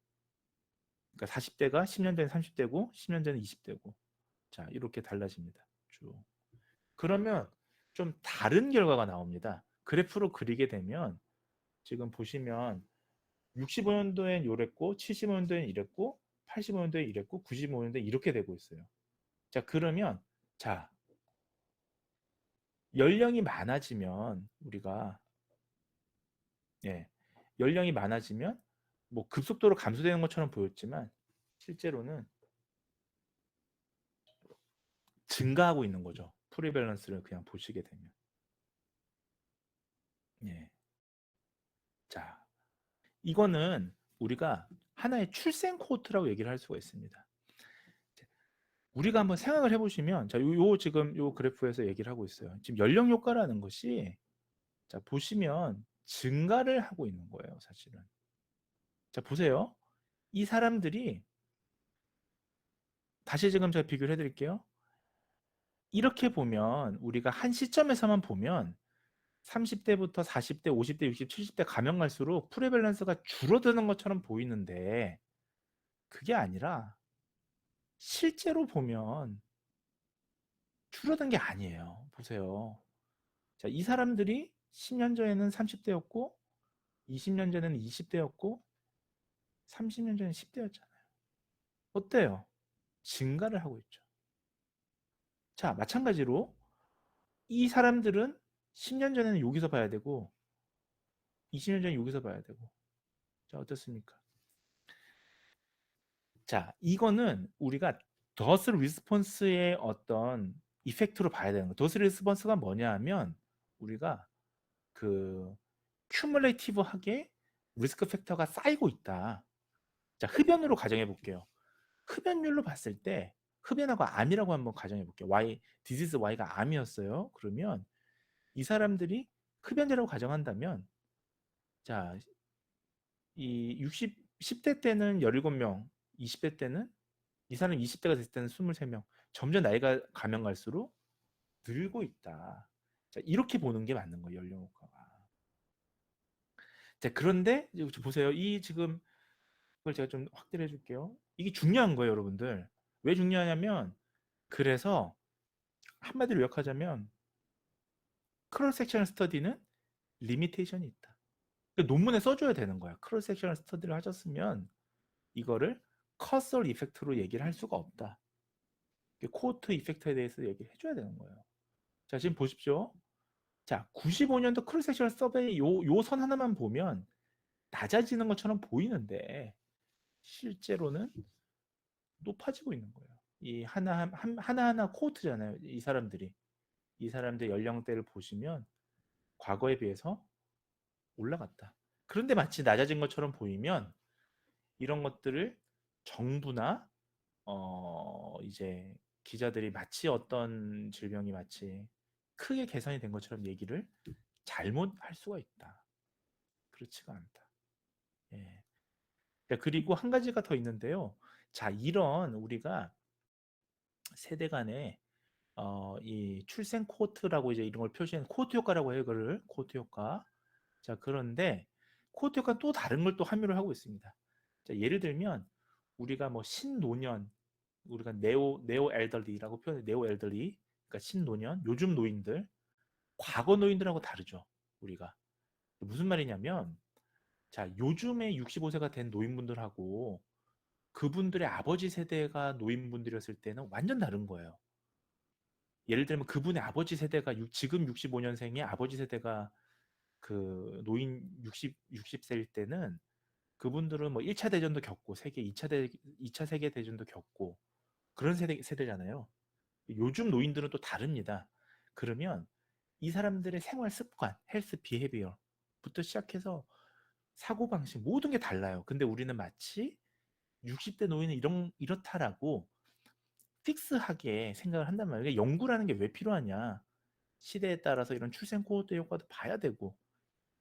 그러니까 40대가 10년 전에 30대고, 10년 전에 20대고. 자, 이렇게 달라집니다. 쭉. 그러면 좀 다른 결과가 나옵니다. 그래프로 그리게 되면 지금 보시면 65년도엔 요랬고 75년도엔 이랬고 85년도에 이랬고 95년도에 이렇게 되고 있어요. 자, 그러면 자, 연령이 많아지면 우리가 연령이 많아지면 뭐 급속도로 감소되는 것처럼 보였지만 실제로는 증가하고 있는 거죠. 프리밸런스를 그냥 보시게 되면. 예. 자, 이거는 우리가 하나의 출생 코호트라고 얘기를 할 수가 있습니다. 우리가 한번 생각을 해보시면, 자, 지금 요 그래프에서 얘기를 하고 있어요. 지금 연령 효과라는 것이, 자, 보시면 증가를 하고 있는 거예요, 사실은. 자, 보세요. 이 사람들이, 다시 지금 제가 비교를 해드릴게요. 이렇게 보면, 우리가 한 시점에서만 보면, 30대부터 40대, 50대, 60대, 70대 가면 갈수록 프리밸런스가 줄어드는 것처럼 보이는데, 그게 아니라, 실제로 보면 줄어든 게 아니에요. 보세요. 자, 이 사람들이 10년 전에는 30대였고 20년 전에는 20대였고 30년 전에는 10대였잖아요. 어때요? 증가를 하고 있죠. 자, 마찬가지로 이 사람들은 10년 전에는 여기서 봐야 되고 20년 전에 여기서 봐야 되고. 자, 어떻습니까? 자, 이거는 우리가 더스 리스폰스의 어떤 이펙트로 봐야 되는 거예요. 더스 리스폰스가 뭐냐 하면 우리가 그 큐뮬레이티브하게 리스크 팩터가 쌓이고 있다. 자, 흡연으로 가정해 볼게요. 흡연율로 봤을 때 흡연하고 암이라고 한번 가정해 볼게요. 디지즈 Y가 암이었어요. 그러면 이 사람들이 흡연자라고 가정한다면 자, 이 10대 때는 17명, 20대 때는 이 사람 20대가 됐을 때는 23명. 점점 나이가 가면 갈수록 늘고 있다. 자, 이렇게 보는 게 맞는 거예요, 연령 효과가. 자, 그런데 보세요. 이 지금 그걸 제가 좀 확대를 해줄게요. 이게 중요한 거예요, 여러분들. 왜 중요하냐면 그래서 한마디로 요약하자면 크로스 섹셔널 스터디는 리미테이션이 있다. 그러니까 논문에 써줘야 되는 거야. 크로스 섹셔널 스터디를 하셨으면 이거를 커설 이펙트로 얘기를 할 수가 없다. 코호트 이펙트에 대해서 얘기를 해줘야 되는 거예요. 자, 지금 보십시오. 자, 95년도 크로스 섹셔널 서베이 요 선 하나만 보면 낮아지는 것처럼 보이는데 실제로는 높아지고 있는 거예요. 이 하나하나 코호트잖아요. 이 사람들 연령대를 보시면 과거에 비해서 올라갔다. 그런데 마치 낮아진 것처럼 보이면 이런 것들을 정부나 이제 기자들이 마치 어떤 질병이 마치 크게 개선이 된 것처럼 얘기를 잘못할 수가 있다. 그렇지가 않다. 예. 그리고 한 가지가 더 있는데요. 자, 이런 우리가 세대 간의 이 출생 코호트라고 이제 이런 걸 표시한 코호트 효과라고 해요. 그걸 코호트 효과. 자, 그런데 코호트 효과는 또 다른 걸 또 함유를 하고 있습니다. 자, 예를 들면 우리가 뭐 신노년, 우리가 네오 엘더리라고 표현해 네오 엘더리, 그러니까 신노년, 요즘 노인들, 과거 노인들하고 다르죠. 우리가 무슨 말이냐면, 자, 요즘에 65세가 된 노인분들하고 그분들의 아버지 세대가 노인분들이었을 때는 완전 다른 거예요. 예를 들면 그분의 아버지 세대가 지금 65년생의 아버지 세대가 그 노인 60세일 때는 그분들은 뭐 1차 대전도 겪고 2차 세계 대전도 겪고 그런 세대잖아요. 요즘 노인들은 또 다릅니다. 그러면 이 사람들의 생활 습관, 헬스 비헤비어부터 시작해서 사고방식 모든 게 달라요. 근데 우리는 마치 60대 노인은 이렇다라고 픽스하게 생각을 한단 말이에요. 연구라는 게 왜 필요하냐? 시대에 따라서 이런 출생 코호르트 효과도 봐야 되고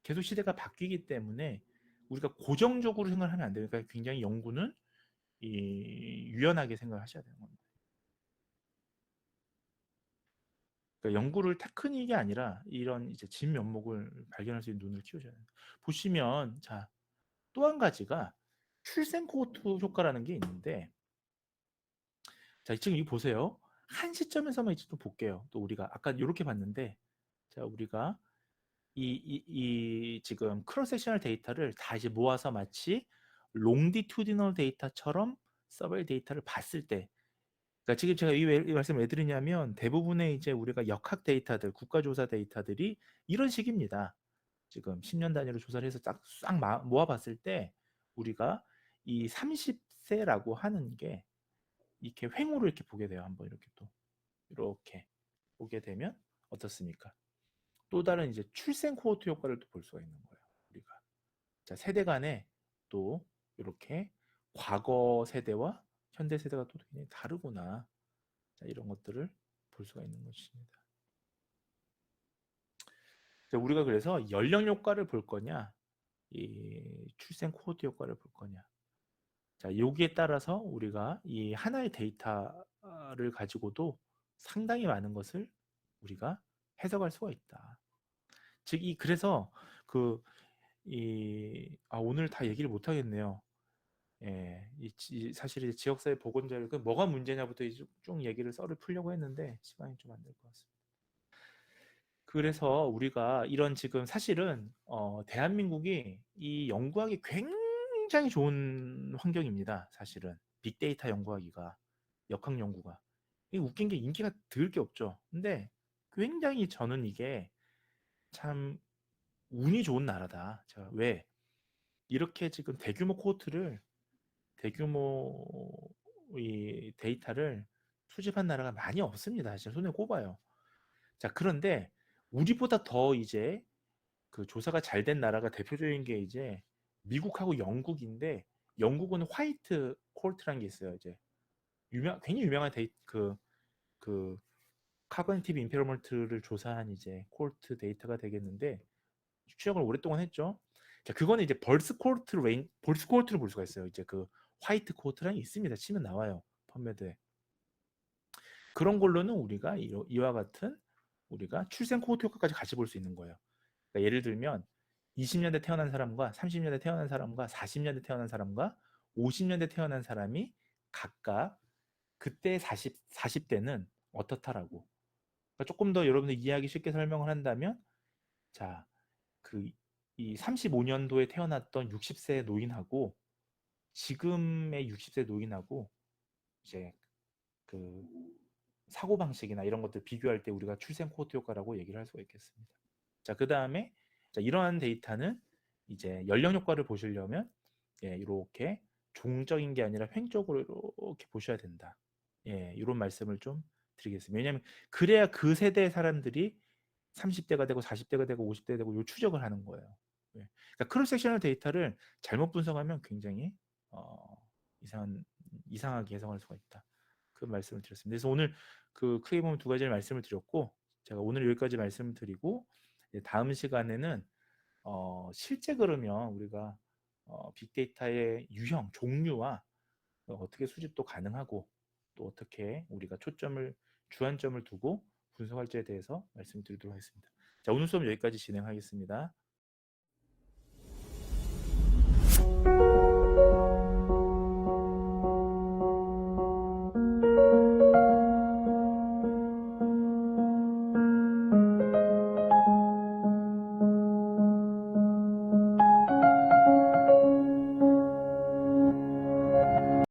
계속 시대가 바뀌기 때문에 우리가 고정적으로 생각을 하면 안 돼요. 그러니까 굉장히 연구는 유연하게 생각을 하셔야 되는 겁니다. 그러니까 연구를 테크닉이 아니라 이런 이제 진면목을 발견할 수 있는 눈을 키우셔야 돼요. 보시면 자, 또 한 가지가 출생 코호르트 효과라는 게 있는데 자, 지금 이거 보세요. 한 시점에서만 이제 또 볼게요. 또 우리가 아까 이렇게 봤는데 자, 우리가 지금 크로스 섹셔널 데이터를 다 이제 모아서 마치 롱디튜디널 데이터처럼 서베이 데이터를 봤을 때 그러니까 지금 제가 이 말씀을 왜 드리냐면 대부분의 이제 우리가 역학 데이터들, 국가조사 데이터들이 이런 식입니다. 지금 10년 단위로 조사를 해서 싹 모아봤을 때 우리가 이 30세라고 하는 게 이렇게 횡으로 이렇게 보게 돼요. 한번 이렇게 또 이렇게 보게 되면 어떻습니까? 또 다른 이제 출생 코호르트 효과를 또 볼 수가 있는 거예요. 우리가 자 세대 간에 또 이렇게 과거 세대와 현대 세대가 또 굉장히 다르구나. 자, 이런 것들을 볼 수가 있는 것입니다. 자, 우리가 그래서 연령 효과를 볼 거냐, 이 출생 코호르트 효과를 볼 거냐. 자, 여기에 따라서 우리가 이 하나의 데이터를 가지고도 상당히 많은 것을 우리가 해석할 수가 있다. 즉, 그래서 오늘 다 얘기를 못 하겠네요. 예, 사실 이제 지역사회 보건자료 뭐가 문제냐부터 쭉 얘기를 썰을 풀려고 했는데 시간이 좀 안 될 것 같습니다. 그래서 우리가 이런 지금 사실은 대한민국이 이 연구하기 굉장히 좋은 환경입니다. 사실은 빅데이터 연구하기가 역학 연구가 이 웃긴 게 인기가 드을 게 없죠. 근데 굉장히 저는 이게 참 운이 좋은 나라다. 제가 왜 이렇게 지금 대규모 이 데이터를 수집한 나라가 많이 없습니다. 사실 손에 꼽아요. 자, 그런데 우리보다 더 이제 그 조사가 잘 된 나라가 대표적인 게 이제 미국하고 영국인데 영국은 화이트 콜트라는 게 있어요. 이제 굉장히 유명한 그 카그니티브 임페러먼트를 조사한 이제 콜트 데이터가 되겠는데 추적을 오랫동안 했죠. 자, 그거는 이제 벌스 콜트를 볼 수가 있어요. 이제 그 화이트 콜트라는 게 있습니다. 치면 나와요. 펀메드에. 그런 걸로는 우리가 이와 같은 우리가 출생 코호트 효과까지 같이 볼 수 있는 거예요. 그러니까 예를 들면 20년대 태어난 사람과 30년대 태어난 사람과 40년대 태어난 사람과 50년대 태어난 사람이 각각 그때 40대는 어떻다라고. 그러니까 조금 더 여러분들 이해하기 쉽게 설명을 한다면 자, 이 35년도에 태어났던 60세 노인하고 지금의 60세 노인하고 이제 그 사고방식이나 이런 것들 비교할 때 우리가 출생 코호트 효과라고 얘기를 할 수가 있겠습니다. 자, 그 다음에 이러한 데이터는 이제 연령 효과를 보시려면 이렇게 종적인 게 아니라 횡적으로 이렇게 보셔야 된다. 이런 말씀을 좀 드리겠습니다. 왜냐하면 그래야 그 세대의 사람들이 30대가 되고 40대가 되고 50대가 되고 요 추적을 하는 거예요. 그러니까 크로스 섹셔널 데이터를 잘못 분석하면 굉장히 이상하게 해석할 수가 있다. 그 말씀을 드렸습니다. 그래서 오늘 크게 보면 두 가지를 말씀을 드렸고 제가 오늘 여기까지 말씀을 드리고 다음 시간에는 실제 그러면 우리가 빅데이터의 유형, 종류와 어떻게 수집도 가능하고 또 어떻게 우리가 주안점을 두고 분석할지에 대해서 말씀드리도록 하겠습니다. 자, 오늘 수업 여기까지 진행하겠습니다.